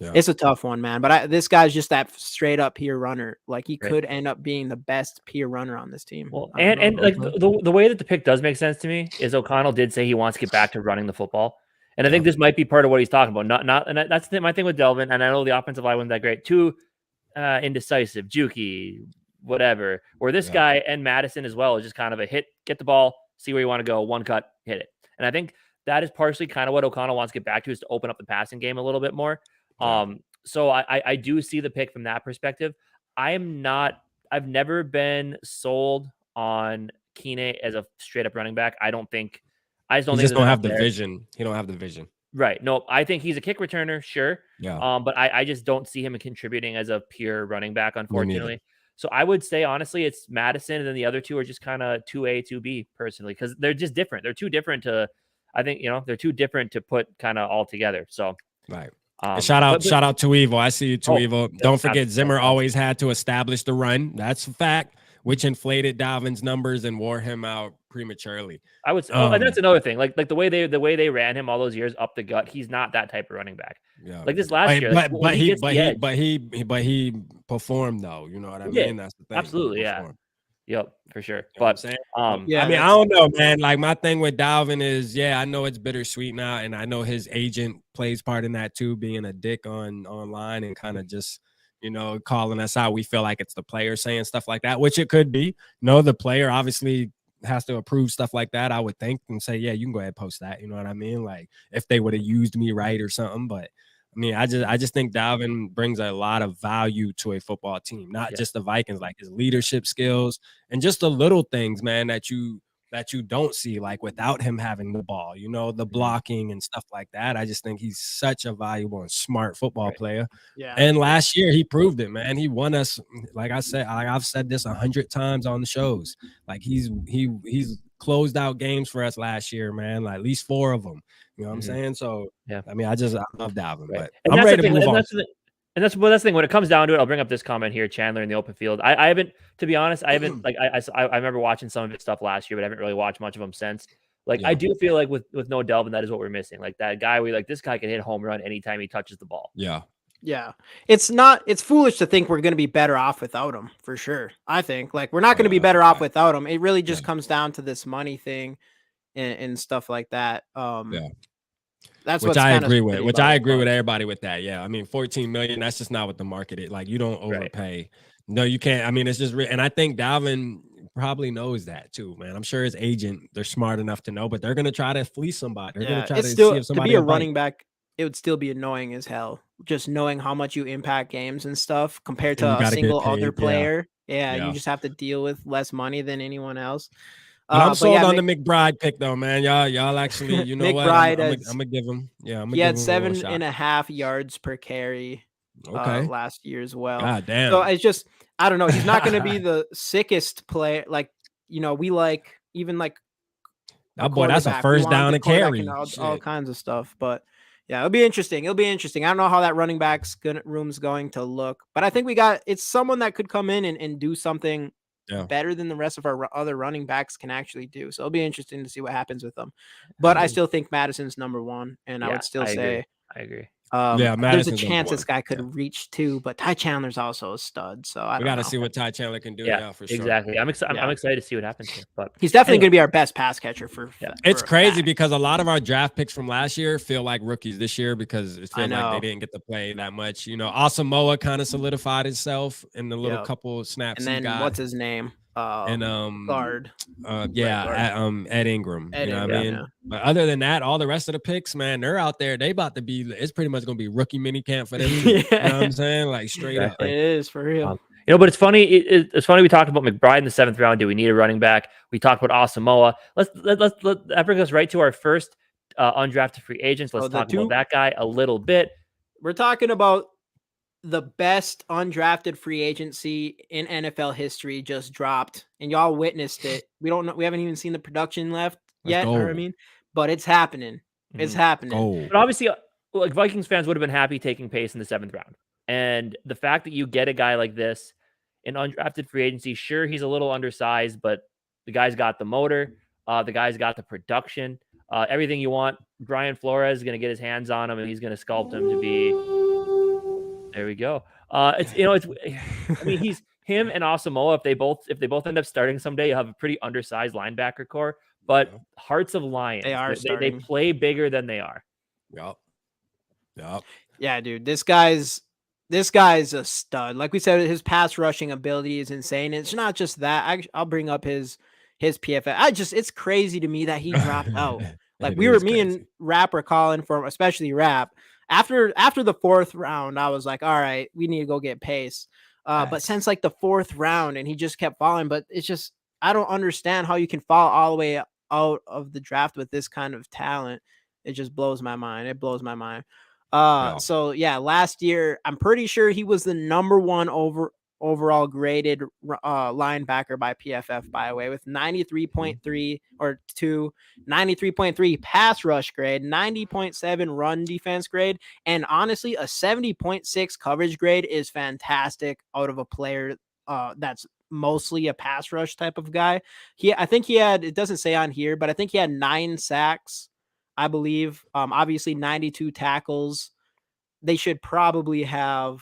Yeah. It's a tough one, man. But this guy's just that straight up peer runner. Like he could end up being the best peer runner on this team. Well, and like the way that the pick does make sense to me is O'Connell did say he wants to get back to running the football. And I think this might be part of what he's talking about. And that's my thing with Delvin. And I know the offensive line wasn't that great. Too indecisive, jukey, whatever. Where this guy and Madison as well is just kind of a hit, get the ball, see where you want to go, one cut, hit it. And I think that is partially kind of what O'Connell wants to get back to, is to open up the passing game a little bit more. So I do see the pick from that perspective. I've never been sold on Keeney as a straight up running back. I just don't have the vision. He don't have the vision. Right. No, I think he's a kick returner. Sure. Yeah. But I just don't see him contributing as a pure running back, unfortunately. So I would say, honestly, it's Madison. And then the other 2 are just kind of 2A, 2B personally, because they're just different. They're too different to, I think, they're too different to put kind of all together. So, right. Shout out to Evil. I see you too, Evil. Don't forget, Zimmer always had to establish the run. That's a fact, which inflated Dalvin's numbers and wore him out prematurely. I would say, and that's another thing. Like the way they ran him all those years up the gut, he's not that type of running back. Yeah. Like this last year, but he performed though. You know what I mean? That's the thing. Absolutely, yeah. Yep, for sure. You know but I mean, I don't know, man. Like my thing with Dalvin is, I know it's bittersweet now, and I know his agent plays part in that too, being a dick online and kind of just, calling us out. We feel like it's the player saying stuff like that, which it could be. No, the player obviously has to approve stuff like that, I would think, and say, yeah, you can go ahead and post that. You know what I mean? Like if they would have used me right or something, but I mean, I just think Dalvin brings a lot of value to a football team, not just the Vikings, like his leadership skills and just the little things, man, that you don't see, like without him having the ball, the blocking and stuff like that. I just think he's such a valuable and smart football player. Yeah. And last year he proved it, man. He won us. Like I said, I've said this 100 times on the shows. Like he's closed out games for us last year, man. Like at least 4 of them. You know what I'm saying? So, I mean, I love Dalvin, but I'm ready to move on. And that's the thing. When it comes down to it, I'll bring up this comment here, Chandler in the open field. I haven't, to be honest, like I remember watching some of his stuff last year, but I haven't really watched much of him since. Like Yeah. I do feel like with no Delvin, that is what we're missing. Like that guy, we like this guy can hit a home run anytime he touches the ball. Yeah. Yeah. It's foolish to think we're going to be better off without him, for sure. I think like we're not going to be That's a better off fact. without him. It really just Yeah. comes down to this money thing and stuff like that. Yeah. That's Which what's I kinda agree with. shitty Which about I it, agree with but everybody with that. Yeah. I mean, 14 million, that's just not what the market is. Like, you don't Right. overpay. No, you can't. I mean, it's just and I think Dalvin probably knows that too, man. I'm sure his agent, they're smart enough to know, but they're gonna try to fleece somebody. They're gonna yeah, try it's to still see if to be somebody a will bite. running back, it would still be annoying as hell. Just knowing how much you impact games and stuff compared And you to a gotta get single other paid. Yeah. player. Yeah, you Yeah. just have to deal with less money than anyone else. But I'm But sold yeah, on the McBride pick though, man. Y'all actually, you know what? I'm McBride I'm has gonna give him. Yeah, I'm he gonna give had him a little shot. 7.5 yards per carry Okay. last year as well. God So damn. it's just I don't know. He's not going to be the sickest player. Like we like even like That boy, that's a quarterback. We first want a down good and quarterback carry. and all Shit. kinds of stuff. But yeah, it'll be interesting. It'll be interesting. I don't know how that running back's room's going to look, but I think it's someone that could come in and do something better than the rest of our other running backs can actually do. So it'll be interesting to see what happens with them. But I still think Madison's number one, and I would still say I agree. Yeah, there's a Madison's number chance this one. guy could reach two, but Ty Chandler's also a stud. So I We don't got to know. see what Ty Chandler can do. Yeah, Yeah, for sure. exactly. I'm excited to see what happens here. But he's definitely anyway. going to be our best pass catcher for. It's for a crazy fact. because a lot of our draft picks from last year feel like rookies this year because it feels like know. they didn't get to play that much. You know, Asamoah kind of solidified himself in the little Yep. couple snaps And then he got. what's his name? And guard. Ed Ingram. Ed you know what Ingram, I mean? yeah. But other than that, all the rest of the picks, man, they're out there. They about to be. It's pretty much gonna be rookie mini camp for them. Too. You know what I'm saying? Like straight up. It is for real. But it's funny. It's funny. We talked about McBride in the 7th round. Do we need a running back? We talked about Asamoah. That brings us right to our first undrafted free agents. Let's talk about that guy a little bit. We're talking about the best undrafted free agency in NFL history just dropped, and y'all witnessed it. We don't know. We haven't even seen the production left yet. But it's happening. It's happening. But obviously, like Vikings fans would have been happy taking Pace in the 7th round, and the fact that you get a guy like this in undrafted free agency, sure, he's a little undersized, but the guy's got the motor. The guy's got the production. Everything you want. Brian Flores is going to get his hands on him, and he's going to sculpt him to be. There we go. I mean, he's him and Asamoah. If they both end up starting someday, you'll have a pretty undersized linebacker core. But hearts of lions, they play bigger than they are. Yep. Yeah, dude. This guy's a stud. Like we said, his pass rushing ability is insane. It's not just that. I'll bring up his PFF. It's crazy to me that he dropped out. Like me and Rap were calling for him, especially Rap. After the 4th round, I was like, all right, we need to go get Pace. But since like the 4th round, and he just kept falling. But it's just I don't understand how you can fall all the way out of the draft with this kind of talent. It just blows my mind. It blows my mind. So yeah, last year I'm pretty sure he was the number 1 overall graded linebacker by PFF, by the way, with 93.3 or 93.3 pass rush grade, 90.7 run defense grade, and honestly a 70.6 coverage grade is fantastic out of a player that's mostly a pass rush type of guy. I think he had, it doesn't say on here, but I think he had 9 sacks, I believe. Obviously 92 tackles. They should probably have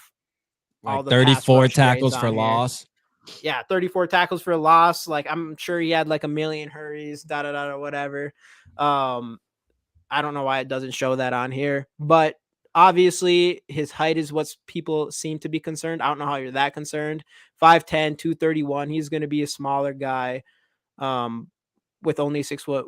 all the 34 tackles for loss. Yeah, 34 tackles for loss. Like I'm sure he had like a million hurries, whatever. I don't know why it doesn't show that on here, but obviously his height is what people seem to be concerned. I don't know how you're that concerned. 5'10", 231. He's going to be a smaller guy with only 6 foot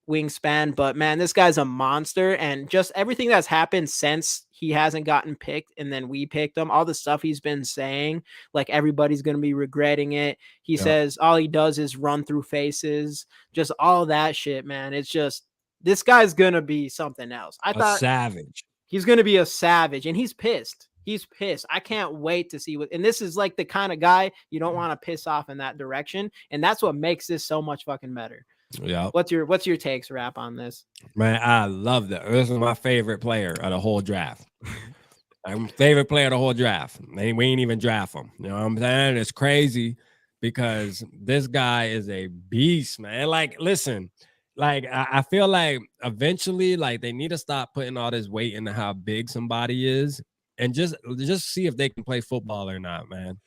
wingspan, but man, this guy's a monster. And just everything that's happened since he hasn't gotten picked and then we picked him, all the stuff he's been saying, like everybody's going to be regretting it. He says all he does is run through faces, just all that shit, man. It's just, this guy's going to be something else. I thought savage. He's going to be a savage, and he's pissed. He's pissed. I can't wait to see and this is like the kind of guy you don't want to piss off in that direction. And that's what makes this so much fucking better. Yeah. What's your takes, Rap, on this? Man, I love that. This is my favorite player of the whole draft. My favorite player of the whole draft. We ain't even draft him. You know what I'm saying? It's crazy because this guy is a beast, man. Like, listen, like I feel like eventually, like they need to stop putting all this weight into how big somebody is, and just see if they can play football or not, man.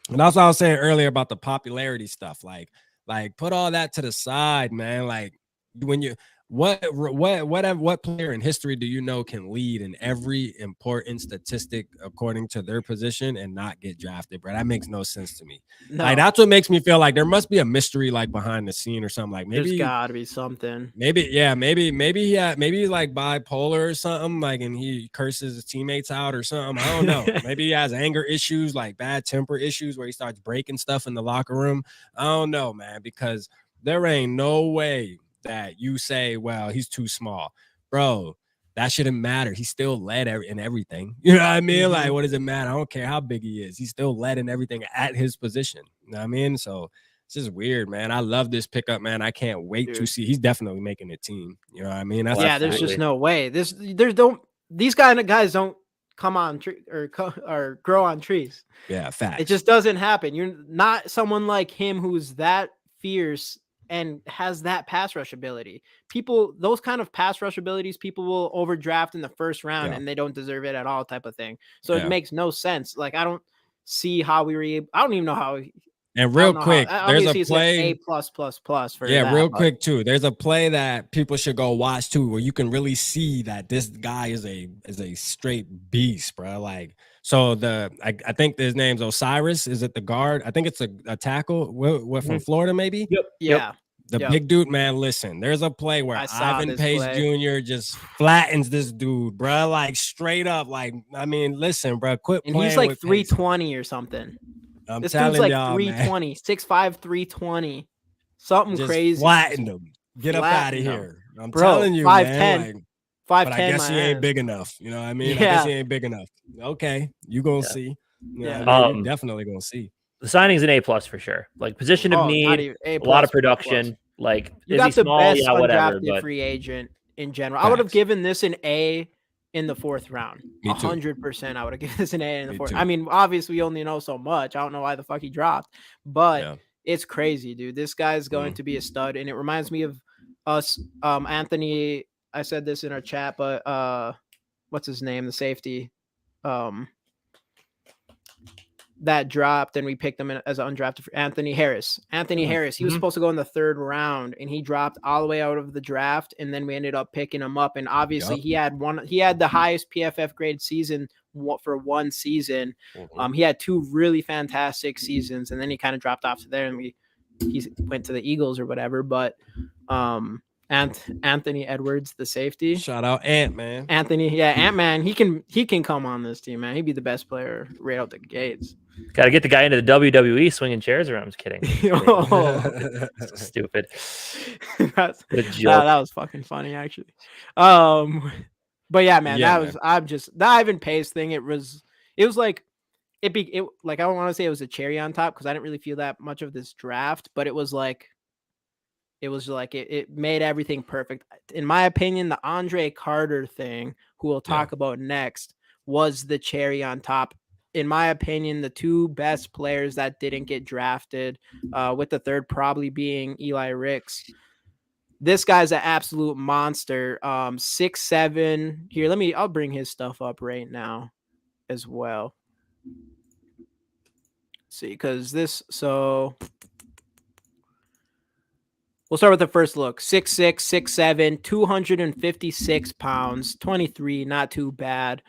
And that's what I was saying earlier about the popularity stuff. Like put all that to the side, man. Like when you what player in history do you know can lead in every important statistic according to their position and not get drafted, bro? That makes no sense to me. No, Like that's what makes me feel like there must be a mystery like behind the scene or something. Like there's maybe gotta be something. maybe he's like bipolar or something, like, and he curses his teammates out or something. I don't know. Maybe he has anger issues, like bad temper issues where he starts breaking stuff in the locker room. I don't know, man, because there ain't no way that you say, well, he's too small, bro. That shouldn't matter. He still led in everything. You know what I mean? Like, what does it matter? I don't care how big he is. He still led in everything at his position. You know what I mean? So it's just weird, man. I love this pickup, man. I can't wait to see. He's definitely making a team. You know what I mean? That's There's just no way. These guys don't come on or grow on trees. Yeah, facts. It just doesn't happen. You're not someone like him who's that fierce and has that pass rush ability. Those kind of pass rush abilities, people will overdraft in the first round and they don't deserve it at all, type of thing. So it makes no sense. Like I don't see how I don't even know how. And real quick, there's a play A+++ for real quick too. There's a play that people should go watch too, where you can really see that this guy is a straight beast, bro. Like, so I think his name's Osiris. Is it the guard? I think it's a tackle. What from Florida, maybe? Yep. Yeah. The big dude, man. Listen, there's a play where Ivan Pace Jr. just flattens this dude, bro. Like straight up. Like, I mean, listen, bro. Quit playing. And he's like with 320 or something. This dude's like 320, 6'5", 320, something just crazy. Flattened him. Get up out of here. I'm bro, telling you, 5'10", man. But I guess he ain't ass. big enough. You know what I mean? I guess he ain't big enough. Okay, you gonna see. You know what I mean? You're definitely gonna see. The signing's an A+ for sure. Like position of need, a lot of production. Like you got the best undrafted free agent in general. I would have given this an A in the fourth round. 100%. I would have given this an A in the fourth. I mean, obviously we only know so much. I don't know why the fuck he dropped, but it's crazy, dude. This guy's going to be a stud. And it reminds me of us. Anthony, I said this in our chat, but what's his name? The safety that dropped and we picked him as an undrafted. Anthony Harris. He was supposed to go in the third round and he dropped all the way out of the draft. And then we ended up picking him up. And obviously he had the highest PFF grade season for one season. He had two really fantastic seasons and then he kind of dropped off to there and he went to the Eagles or whatever. But Anthony Edwards, the safety. Shout out Ant, man. Anthony, Ant-Man, he can come on this team, man. He'd be the best player right out the gates. Got to get the guy into the WWE swinging chairs around. I'm just kidding. So stupid. That was fucking funny, actually. But yeah, man, the Ivan Pace thing. It was like I don't want to say it was a cherry on top because I didn't really feel that much of this draft, but it was like it made everything perfect. In my opinion, the Andre Carter thing, who we'll talk about next, was the cherry on top. In my opinion, the two best players that didn't get drafted, with the third probably being Eli Ricks. This guy's an absolute monster. 6'7". Here, I'll bring his stuff up right now as well. See, because we'll start with the first look. 6'6", 6'7", 256 pounds, 23, not too bad.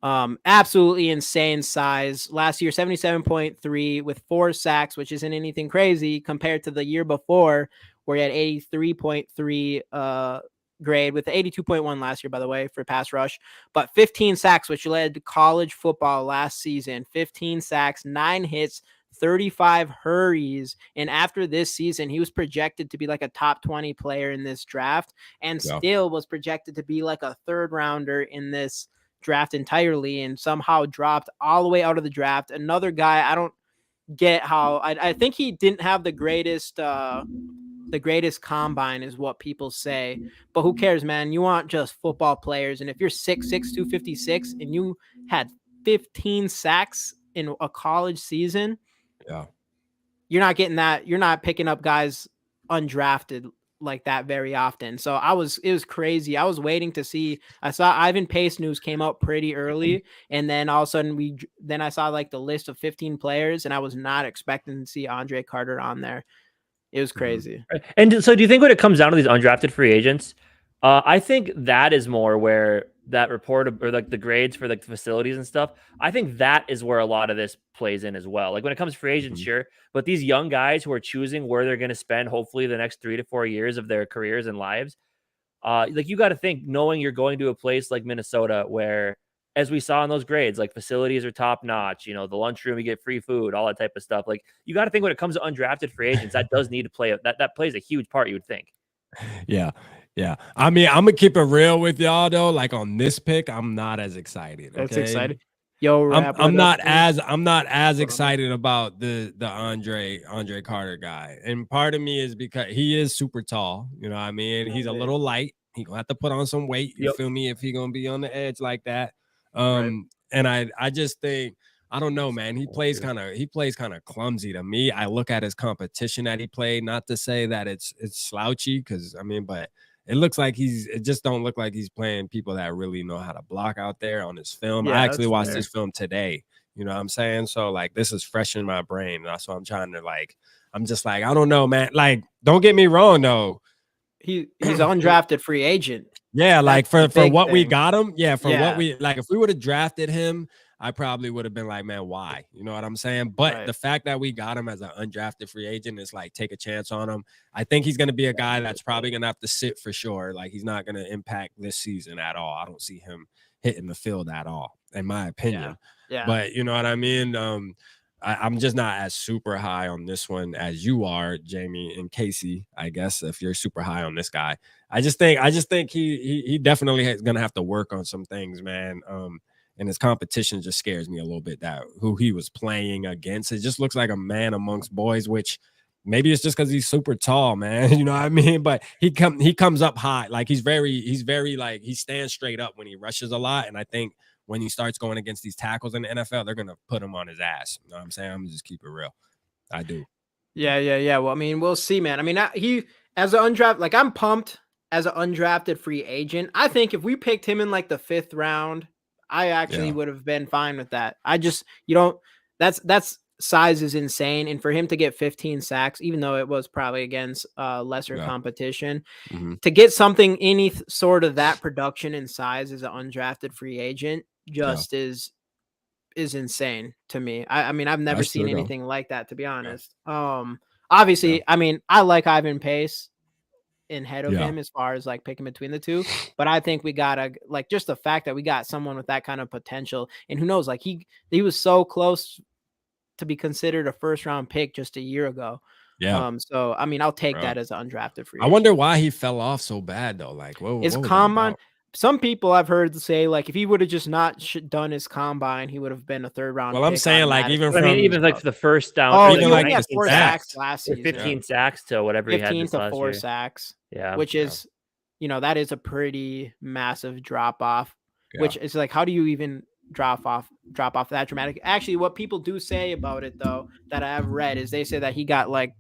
Absolutely insane size. Last year, 77.3 with 4 sacks, which isn't anything crazy compared to the year before, where he had 83.3 grade with 82.1 last year, by the way, for pass rush. But 15 sacks, which led college football last season. 15 sacks, 9 hits, 35 hurries, and after this season he was projected to be like a top 20 player in this draft and still was projected to be like a third rounder in this draft entirely, and somehow dropped all the way out of the draft. Another guy, I don't get how. I think he didn't have the greatest combine is what people say, but who cares, man? You want just football players, and if you're 6'6", 256 and you had 15 sacks in a college season, you're not getting that. You're not picking up guys undrafted like that very often. So it was crazy. I was waiting to see. I saw Ivan Pace news came out pretty early, and then all of a sudden then I saw like the list of 15 players, and I was not expecting to see Andre Carter on there. It was crazy. And so do you think when it comes down to these undrafted free agents, I think that is more where that report or like the grades for like the facilities and stuff, I think that is where a lot of this plays in as well. Like when it comes to free agents, sure, but these young guys who are choosing where they're going to spend hopefully the next 3 to 4 years of their careers and lives, like you got to think, knowing you're going to a place like Minnesota where, as we saw in those grades, like facilities are top notch, you know, the lunchroom, you get free food, all that type of stuff. Like you got to think when it comes to undrafted free agents, that does need to play that plays a huge part, you would think. Yeah. Yeah. I mean, I'm gonna keep it real with y'all though. Like on this pick, I'm not as excited. Okay? That's exciting. Yo, I'm not as excited about the Andre Carter guy. And part of me is because he is super tall. You know what I mean? He's a little light. He gonna have to put on some weight. You feel me? If he gonna be on the edge like that. And I just think, I don't know, man. He plays kind of clumsy to me. I look at his competition that he played, not to say that it's slouchy, because I mean, but it looks like it just don't look like he's playing people that really know how to block out there on his film. Yeah, I actually watched this film today. You know what I'm saying? So like, this is fresh in my brain. That's what I'm trying to like. I'm just like, I don't know, man. Like, don't get me wrong though. He's undrafted free agent. Yeah, like for what we thing. got him. Yeah, for what we like, if we would have drafted him, I probably would have been like, man, why? You know what I'm saying? But the fact that we got him as an undrafted free agent is like, take a chance on him. I think he's going to be a guy that's probably going to have to sit for sure. Like, he's not going to impact this season at all. I don't see him hitting the field at all, in my opinion. Yeah. But you know what I mean? I'm just not as super high on this one as you are, Jamie and Casey, I guess, if you're super high on this guy. I just think he definitely is going to have to work on some things, man. And his competition just scares me a little bit, that who he was playing against. It just looks like a man amongst boys, which maybe it's just because he's super tall, man. You know what I mean? But he comes up high. Like he's very like, he stands straight up when he rushes a lot. And I think when he starts going against these tackles in the NFL, they're going to put him on his ass. You know what I'm saying? I'm gonna just keep it real. I do. Yeah. Well, I mean, we'll see, man. I mean, he, as an undrafted, like I'm pumped as an undrafted free agent. I think if we picked him in like the 5th round, I actually would have been fine with that. I just, that's size is insane. And for him to get 15 sacks, even though it was probably against lesser competition, to get something, any sort of that production and size as an undrafted free agent just is insane to me. I mean, I've never seen anything like that, to be honest. Obviously, I mean, I like Ivan Pace in head of him as far as like picking between the two, but I think we gotta, like, just the fact that we got someone with that kind of potential, and who knows, like he was so close to be considered a 1st round pick just a year ago. So I mean, I'll take that as an undrafted free agent. I wonder why he fell off so bad though. Like, whoa, his combine. Some people I've heard say, like, if he would have just not done his combine, he would have been a 3rd round. Well, I'm saying, like, even like for the first down, even like 4 sacks last season, 15 sacks to whatever he had. 15 to 4 sacks. Yeah, which is, that is a pretty massive drop off. Which is like, how do you even drop off that dramatic? Actually, what people do say about it though, that I have read, is they say that he got like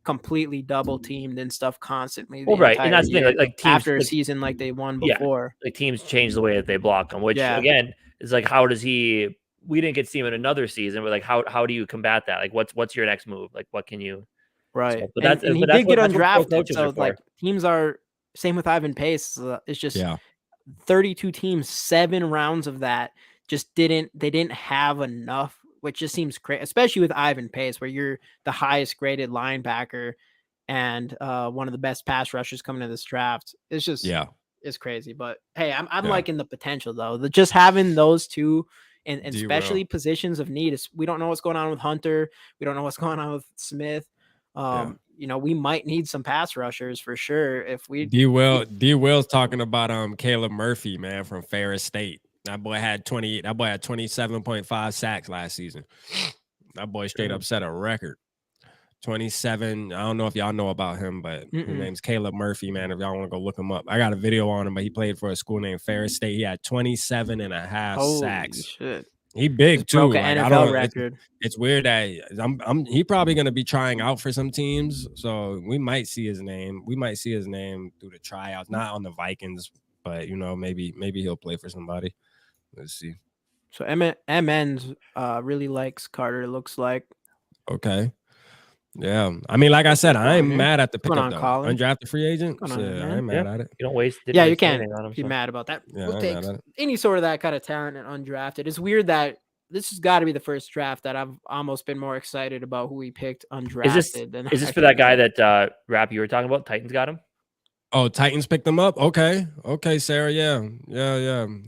completely double teamed and stuff constantly. Well, right, and that's the thing, like teams, after a season like they won before, like teams change the way that they block him, which again is like, how does he? We didn't get to see him in another season, but like, how do you combat that? Like, what's your next move? Like, what can you? Right, so, but he did get undrafted, so like teams are same with Ivan Pace. It's just 32 teams, 7 rounds of that just didn't have enough. Which just seems crazy, especially with Ivan Pace, where you're the highest graded linebacker and one of the best pass rushers coming to this draft. It's just, it's crazy. But hey, I'm liking the potential though. Just having those two, and especially positions of need. We don't know what's going on with Hunter. We don't know what's going on with Smith. We might need some pass rushers for sure. If we D Will's talking about Caleb Murphy, man, from Ferris State. That boy had 27.5 sacks last season. That boy straight up set a record. 27. I don't know if y'all know about him, but his name's Caleb Murphy, man. If y'all want to go look him up. I got a video on him, but he played for a school named Ferris State. He had 27.5 sacks. Shit. He big Just too. broke Like an I NFL don't. record. It's weird that he probably gonna be trying out for some teams, so we might see his name. We might see his name through the tryouts, not on the Vikings, but maybe he'll play for somebody. Let's see. So MN's really likes Carter. It looks like. Okay. Yeah. I mean, like I said, I ain't mad at the What's going pickup on, though. Colin? Undrafted free agent. What's going on, Yeah, I man? ain't mad at it. You don't waste. Yeah, you waste can't anything on him, be so. mad about that. Yeah, We'll I ain't take mad at it. any sort of that kind of talent and undrafted. It's weird that this has got to be the first draft that I've almost been more excited about who we picked undrafted than Is this for that guy that Rap you were talking about? Titans got him. Oh, Titans picked him up. Okay, Sarah. Yeah.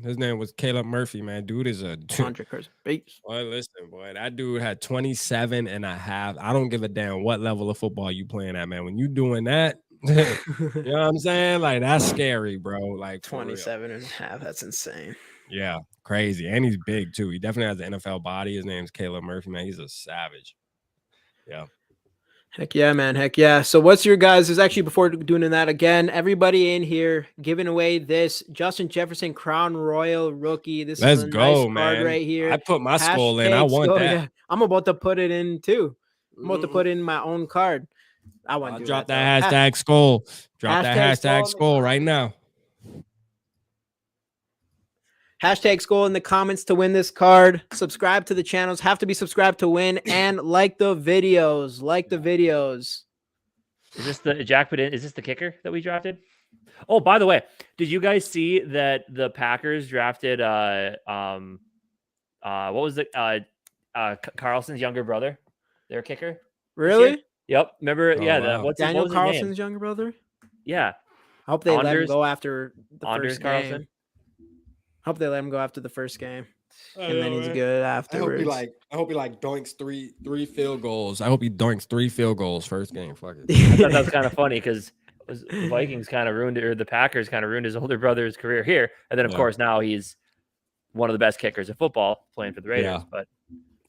His name was Caleb Murphy, man. Dude is a 100 beats. Boy, listen, boy, that dude had 27 and a half. I don't give a damn what level of football you playing at, man. When you doing that, you know what I'm saying? Like, that's scary, bro. Like, 27 and a half. That's insane. Yeah, crazy. And he's big, too. He definitely has an NFL body. His name's Caleb Murphy, man. He's a savage. Yeah. Heck yeah, man. Heck yeah. So what's your guys' actually before doing that again, everybody in here giving away this Justin Jefferson Crown Royal rookie. This Let's is a go, nice card man. right here. I put my SKOL in. I want SKOL, that. yeah. I'm about to put it in too. I'm about to put in my own card. I want to drop that hashtag SKOL. Drop that hashtag SKOL right now. Hashtag SKOL in the comments to win this card. Subscribe to the channels. Have to be subscribed to win. And like the videos. Like the videos. Is this the Jack put in? Is this the kicker that we drafted? Oh, by the way, did you guys see that the Packers drafted what was it? Carlson's younger brother, their kicker? Really? Yep. Remember? Oh, yeah. wow. Daniel what was his name? Carlson's younger brother? Yeah. I hope they let him Anders- go after the Anders first Carlson. game. Hope they let him go after the first game, and then he's good I afterwards. hope he doinks three field goals. I hope he doinks 3 field goals first game. Fuck it. I thought that was kind of funny because the Vikings kind of ruined it, or the Packers kind of ruined his older brother's career here, and then of course now he's one of the best kickers of football playing for the Raiders. Yeah. But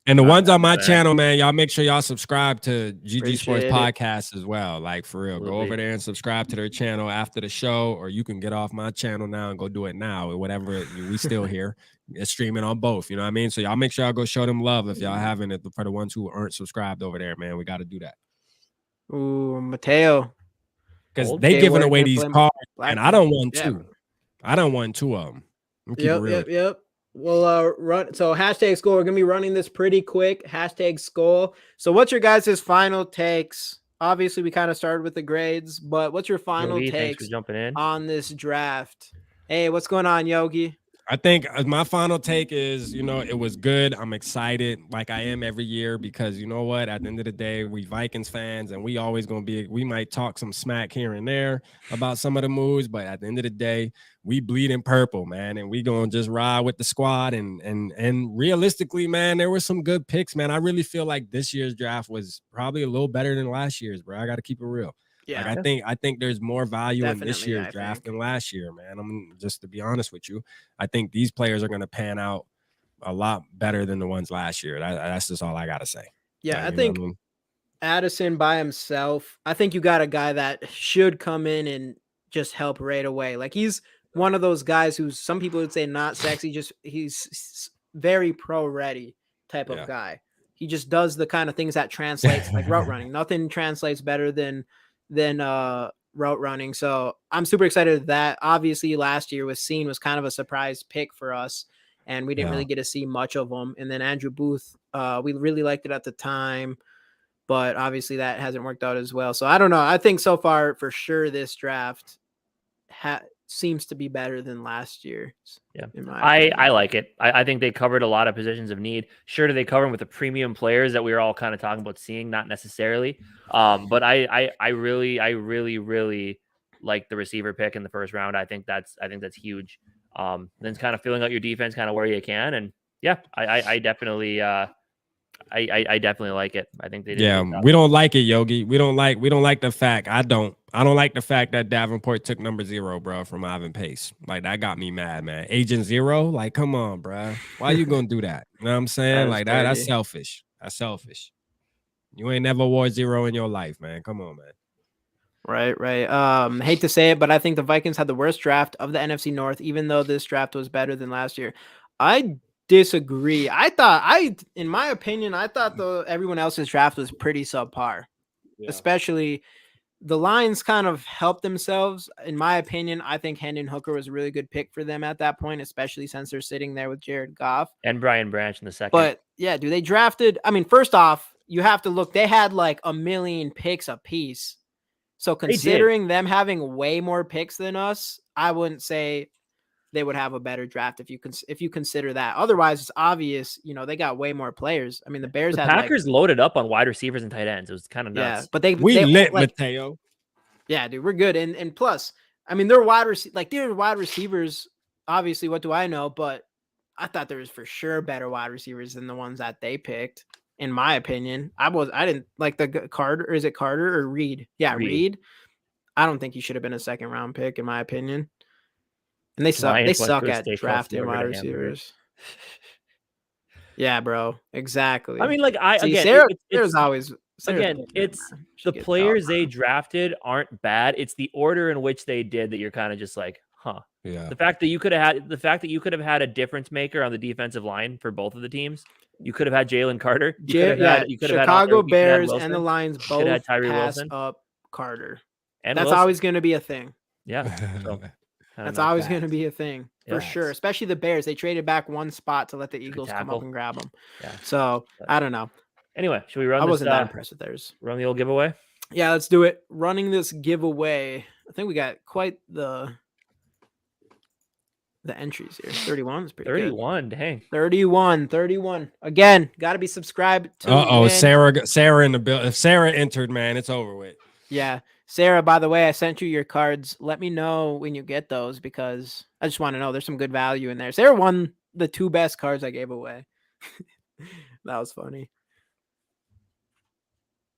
And the ones on my channel, man, y'all make sure y'all subscribe to GG Sports Appreciate it. Podcast as well. Like, for real, Absolutely. go over there and subscribe to their channel after the show, or you can get off my channel now and go do it now, or whatever. We still here. It's streaming on both. You know what I mean? So y'all make sure y'all go show them love if y'all haven't. For the ones who aren't subscribed over there, man, we got to do that. Ooh, Mateo. Because Old they K giving work away and these play cards, Black and I don't want Yeah. 2. I don't want 2 of them. Yep. We'll run. So hashtag SKOL. We're gonna be running this pretty quick. Hashtag SKOL. So what's your guys' final takes? Obviously, we kind of started with the grades, but what's your final Yogi, thanks takes for jumping in. on this draft? Hey, what's going on, Yogi? I think my final take is, it was good. I'm excited like I am every year because you know what? At the end of the day, we Vikings fans and we always going to be, we might talk some smack here and there about some of the moves, but at the end of the day, we bleed in purple, man. And we going to just ride with the squad. And realistically, man, there were some good picks, man. I really feel like this year's draft was probably a little better than last year's, bro. I got to keep it real. Yeah, Like I think there's more value in this Definitely, year's I draft think. than last year, man. I'm just to be honest with you. I think these players are going to pan out a lot better than the ones last year. That's just all I got to say. yeah. Like, I think Addison by himself. I think you got a guy that should come in and just help right away. Like he's one of those guys who's some people would say not sexy. Just he's very pro ready type of guy. He just does the kind of things that translates like route running. Nothing translates better than route running. So I'm super excited that obviously last year was kind of a surprise pick for us, and we didn't really get to see much of him. And then Andrew Booth, we really liked it at the time, but obviously that hasn't worked out as well. So I don't know. I think so far for sure this draft seems to be better than last year. Yeah, in my I like it. I think they covered a lot of positions of need. Sure, do they cover them with the premium players that we were all kind of talking about seeing? Not necessarily. But I really like the receiver pick in the first round. I think that's huge. Then kind of filling out your defense kind of where you can, and yeah, I definitely I definitely like it. I think they did. Yeah, we don't like it, Yogi. We don't like the fact. I don't like the fact that Davenport took number 0, bro, from Ivan Pace. Like that got me mad, man. Agent 0, like come on, bro. Why you gonna do that? You know what I'm saying? Like that's selfish. That's selfish. You ain't never wore 0 in your life, man. Come on, man. Right. Hate to say it, but I think the Vikings had the worst draft of the NFC North, even though this draft was better than last year. I disagree. In my opinion, I thought everyone else's draft was pretty subpar, especially the Lions kind of helped themselves. In my opinion, I think Hendon Hooker was a really good pick for them at that point, especially since they're sitting there with Jared Goff and Brian Branch in the second. But yeah, they drafted. I mean, first off, you have to look. They had like 1 million picks a piece. So considering them having way more picks than us, I wouldn't say they would have a better draft if you consider that. Otherwise, it's obvious. They got way more players. I mean, the Packers loaded up on wide receivers and tight ends. It was kind of nuts. Yeah, but they lit Mateo. Yeah, dude, we're good. And plus, I mean, they're wide receivers. Obviously, what do I know? But I thought there was for sure better wide receivers than the ones that they picked. In my opinion, I didn't like the Carter. Or is it Carter or Reed? Yeah, Reed. I don't think he should have been a second round pick, in my opinion. And they suck. They suck at drafting wide receivers. Yeah, bro. Exactly. I mean, like there's always it's the players they drafted aren't bad. It's the order in which they did that you're kind of just like, huh. Yeah. The fact that you could have had a difference maker on the defensive line for both of the teams. You could have had Jalen Carter. Chicago Bears and the Lions both had pass up Carter. And that's always going to be a thing. Yeah. So, that's always going to be a thing for sure. Especially the Bears. They traded back one spot to let the Eagles come up and grab them. Yeah. So I don't know. Anyway, should we run? I wasn't that impressed with theirs. Run the old giveaway. Yeah, let's do it. Running this giveaway. I think we got quite the entries here. 31 is pretty 31, good. Dang. 31. Again, got to be subscribed to. Sarah in the bill. If Sarah entered, man, it's over with. Yeah. Sarah, by the way, I sent you your cards. Let me know when you get those because I just want to know. There's some good value in there. Sarah won the 2 best cards I gave away. That was funny.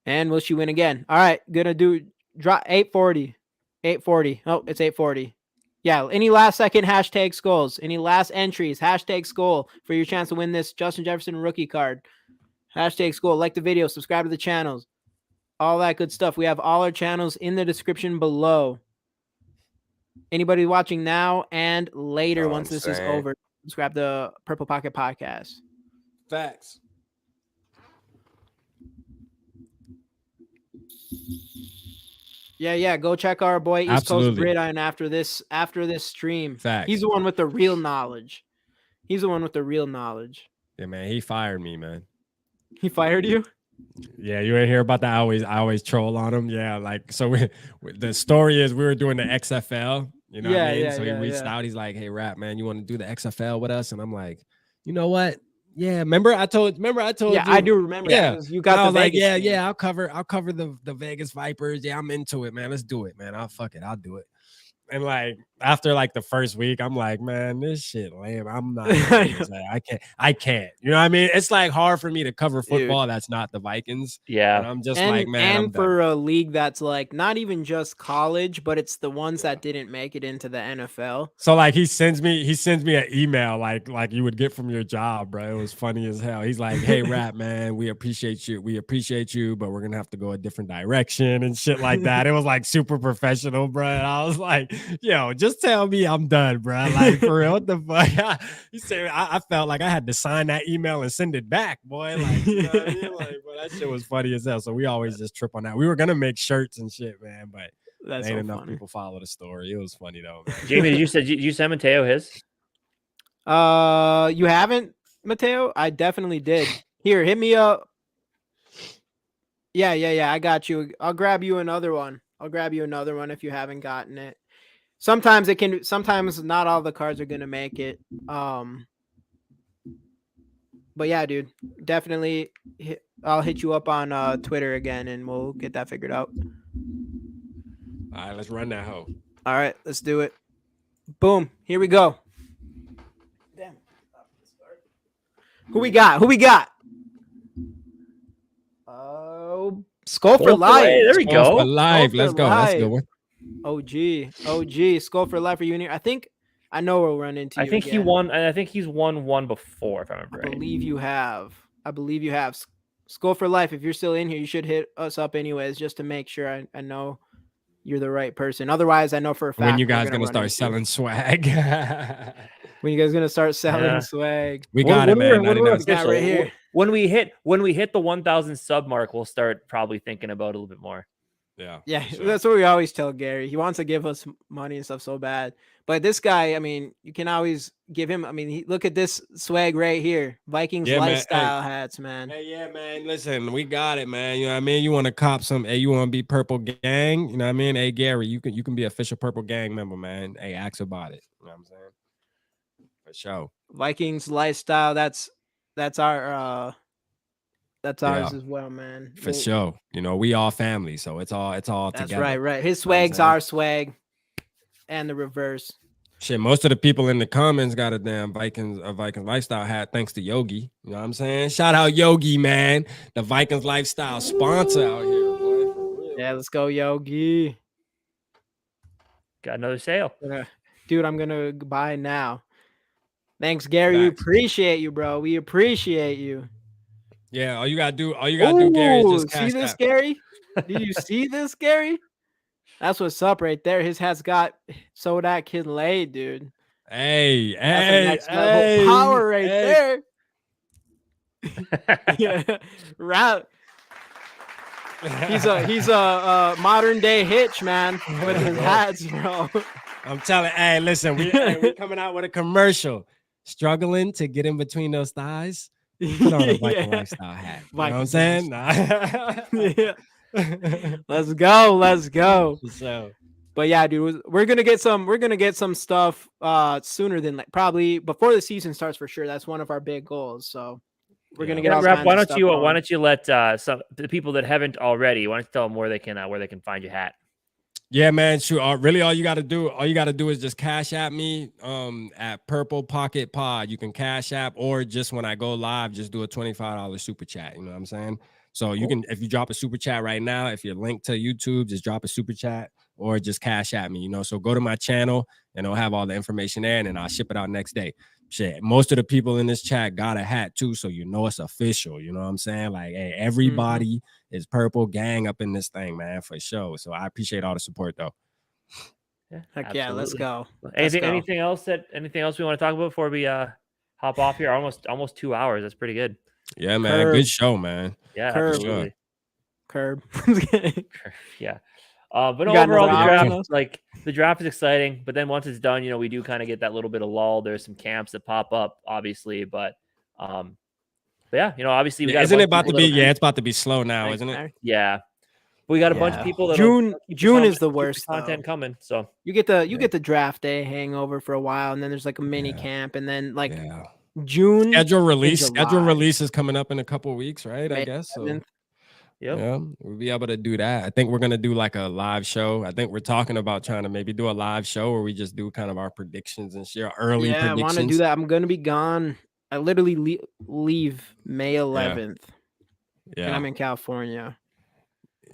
And will she win again? All right. Gonna do drop 840. 840. Oh, it's 840. Yeah, any last second hashtag SKOLs, any last entries, hashtag SKOL for your chance to win this Justin Jefferson rookie card. Hashtag SKOL. Like the video, subscribe to the channels, all that good stuff. We have all our channels in the description below. Anybody watching now and later, once this is over, subscribe to Purple Pocket Podcast. Facts. Yeah. Go check our boy East Coast Gridiron after this stream. Facts. He's the one with the real knowledge. Yeah, man. He fired me, man. He fired you? Yeah, you ain't hear about that. I always troll on him. Yeah, like so. The story is we were doing the XFL. You know what I mean? So he reached out. He's like, "Hey, Rap, man, you want to do the XFL with us?" And I'm like, "You know what? Yeah, remember I told you. Yeah, I do remember. Yeah, you got the Vegas. Vegas Yeah. I'll cover the Vegas Vipers. Yeah, I'm into it, man. Let's do it, man. I'll do it. And like after like the first week, I'm like, man, this shit lame. I'm not. I can't. You know what I mean? It's like hard for me to cover football that's not the Vikings. Yeah, and I'm just like, man. And for a league that's like not even just college, but it's the ones that didn't make it into the NFL. So like he sends me an email like you would get from your job, bro. It was funny as hell. He's like, "Hey, Rap, man, we appreciate you, but we're gonna have to go a different direction and shit like that." It was like super professional, bro. And I was like, yo, just tell me I'm done, bro. Like, for real, what the fuck? He said I felt like I had to sign that email and send it back, boy. Like, you know what I mean? Like, bro, that shit was funny as hell. So we always just trip on that. We were gonna make shirts and shit, man, but that's ain't so enough funny. people follow the story. It was funny though, man. Jamie, did you send Mateo his? You haven't, Mateo? I definitely did. Here, hit me up. Yeah. I got you. I'll grab you another one if you haven't gotten it. Sometimes not all the cards are gonna make it. But yeah, dude, definitely I'll hit you up on Twitter again and we'll get that figured out. All right, let's run that hoe. All right, let's do it. Boom, here we go. Damn. Who we got? Oh, SKOL for life. There we go. For life. Let's go. That's a good one. OG, SKOL for life reunion. I think I know we'll run into. I think he won. I think he's won one before, if I remember right. I believe you have. SKOL for life. If you're still in here, you should hit us up anyways, just to make sure I know you're the right person. Otherwise, I know for a fact when you guys gonna start selling swag. When you guys gonna start selling Yeah. swag? We got it, man. When we're 99 got right official, here. when we hit the 1,000 sub mark, we'll start probably thinking about it a little bit more. Yeah, for sure. that's what we always tell Gary. He wants to give us money and stuff so bad. But this guy, I mean, you can always give him. I mean, look at this swag right here. Vikings Yeah, man. Hey. lifestyle hats, man. Hey, yeah, man. Listen, we got it, man. You know what I mean? You want to cop some? Hey, you want to be Purple Gang? You know what I mean? Hey, Gary, you can be official Purple Gang member, man. Hey, ask about it. You know what I'm saying? For sure. Vikings lifestyle. That's our that's ours Yeah. as well, man. For sure. You know, we all family, so it's all That's together. right. His You know what I'm swag's saying? our swag, and the reverse. Shit, most of the people in the comments got a damn Vikings lifestyle hat thanks to Yogi. You know what I'm saying? Shout out Yogi, man. The Vikings lifestyle sponsor out here, boy. For real. Yeah, let's go, Yogi. Got another sale. Dude, I'm gonna buy now. Thanks, Gary. We Facts. appreciate you, bro. We appreciate you. Yeah, all you gotta do, Gary, is just cash see this, app. Gary? Did you see this, Gary? That's what's up right there. His hat's got so that kid laid, dude. Hey, That's hey, a next level power right there. Yeah, right. He's a modern day Hitch, man, with his hats, bro. I'm telling. Hey, listen, we coming out with a commercial. Struggling to get in between those thighs. Put on a Viking lifestyle hat. You know what I'm saying? Yeah. Let's go. So, But yeah, dude, we're gonna get some stuff sooner than probably before the season starts for sure. That's one of our big goals. So we're gonna get all Rap, kinds why of don't stuff you going. why don't you let some the people that haven't already, why don't you tell them where they can find your hat? yeah, man. Sure. Really, all you got to do is just cash at me at Purple Pocket Pod. You can cash app, or just when I go live, just do a $25 super chat. You know what I'm saying? So you can, if you drop a super chat right now, if you're linked to YouTube, just drop a super chat or just cash at me. You know, so go to my channel and I'll have all the information there, and then I'll ship it out next day. Shit, most of the people in this chat got a hat too, so you know it's official. You know what I'm saying? Like, hey, everybody is Purple Gang up in this thing, man, for sure. So I appreciate all the support, though. Yeah, Heck yeah, let's go. Anything else we want to talk about before we hop off here? Almost 2 hours. That's pretty good. Yeah, man. Good show, man. Yeah, Curb. absolutely. Curb. Yeah. But You got overall, another the draft is exciting. But then once it's done, you know, we do kind of get that little bit of lull. There's some camps that pop up, obviously, but yeah, you know, obviously we got. Isn't it about to be? Yeah, it's about to be slow now, isn't it? Yeah, we got a bunch of people that June is the worst content coming. So you get the draft day hangover for a while, and then there's like a mini camp, and then like June schedule release is coming up in a couple of weeks, right? May I guess so. 7th. Yep. Yeah, we'll be able to do that. I think we're gonna do like a live show. I think we're talking about trying to maybe do a live show where we just do kind of our predictions and share early predictions. I want to do that. I'm gonna be gone. I literally leave May 11th. Yeah, and I'm in California.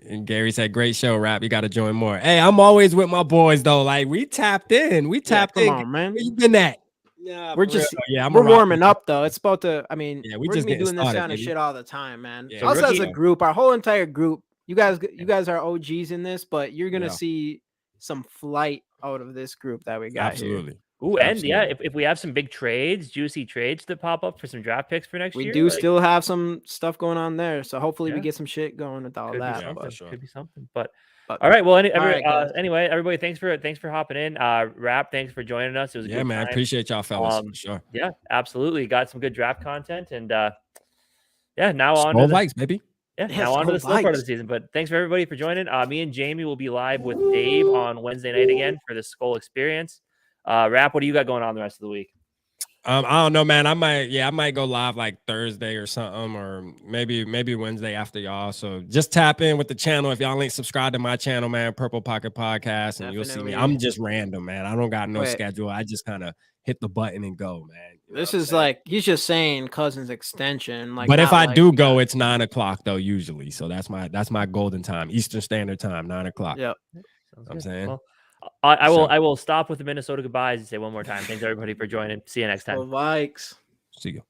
And Gary said, "Great show, Rap. You got to join more." Hey, I'm always with my boys though. Like we tapped in. Come on, man. Where you been at? Yeah, we're just I'm we're warming up though. It's about to. I mean, yeah, we're just gonna be doing started, this kind of baby. shit all the time, man. Yeah, So us as a group, our whole entire group, you guys are OGs in this, but you're gonna see some flight out of this group that we got. Absolutely. Here. Ooh, and yeah, if we have some big trades, juicy trades that pop up for some draft picks for next year, we do still have some stuff going on there. So hopefully we get some shit going with all that. Could be something. But all right, well, anyway, everybody, thanks for hopping in. Rap, thanks for joining us. It was a good man. time. Appreciate y'all fellas. For sure. Yeah, absolutely. Got some good draft content, and yeah, now on to the Vikes, baby. Yeah, now on to the slow part of the season. But thanks for everybody for joining. Me and Jamie will be live with Dave on Wednesday night again for the SKOL experience. Rap, what do you got going on the rest of the week? I don't know, man. I might go live like Thursday or something, or maybe Wednesday after y'all. So just tap in with the channel. If y'all ain't subscribed to my channel, man, Purple Pocket Podcast, and you'll see me. I'm just random, man. I don't got no schedule. I just kind of hit the button and go, man. This is like he's just saying Cousin's extension. Like, but if I do go, it's 9 o'clock though, usually. So that's my golden time, Eastern Standard Time, 9 o'clock. Yep. I'm saying. Well, I will stop with the Minnesota goodbyes and say one more time. Thanks everybody for joining. See you next time. Vikes. See you.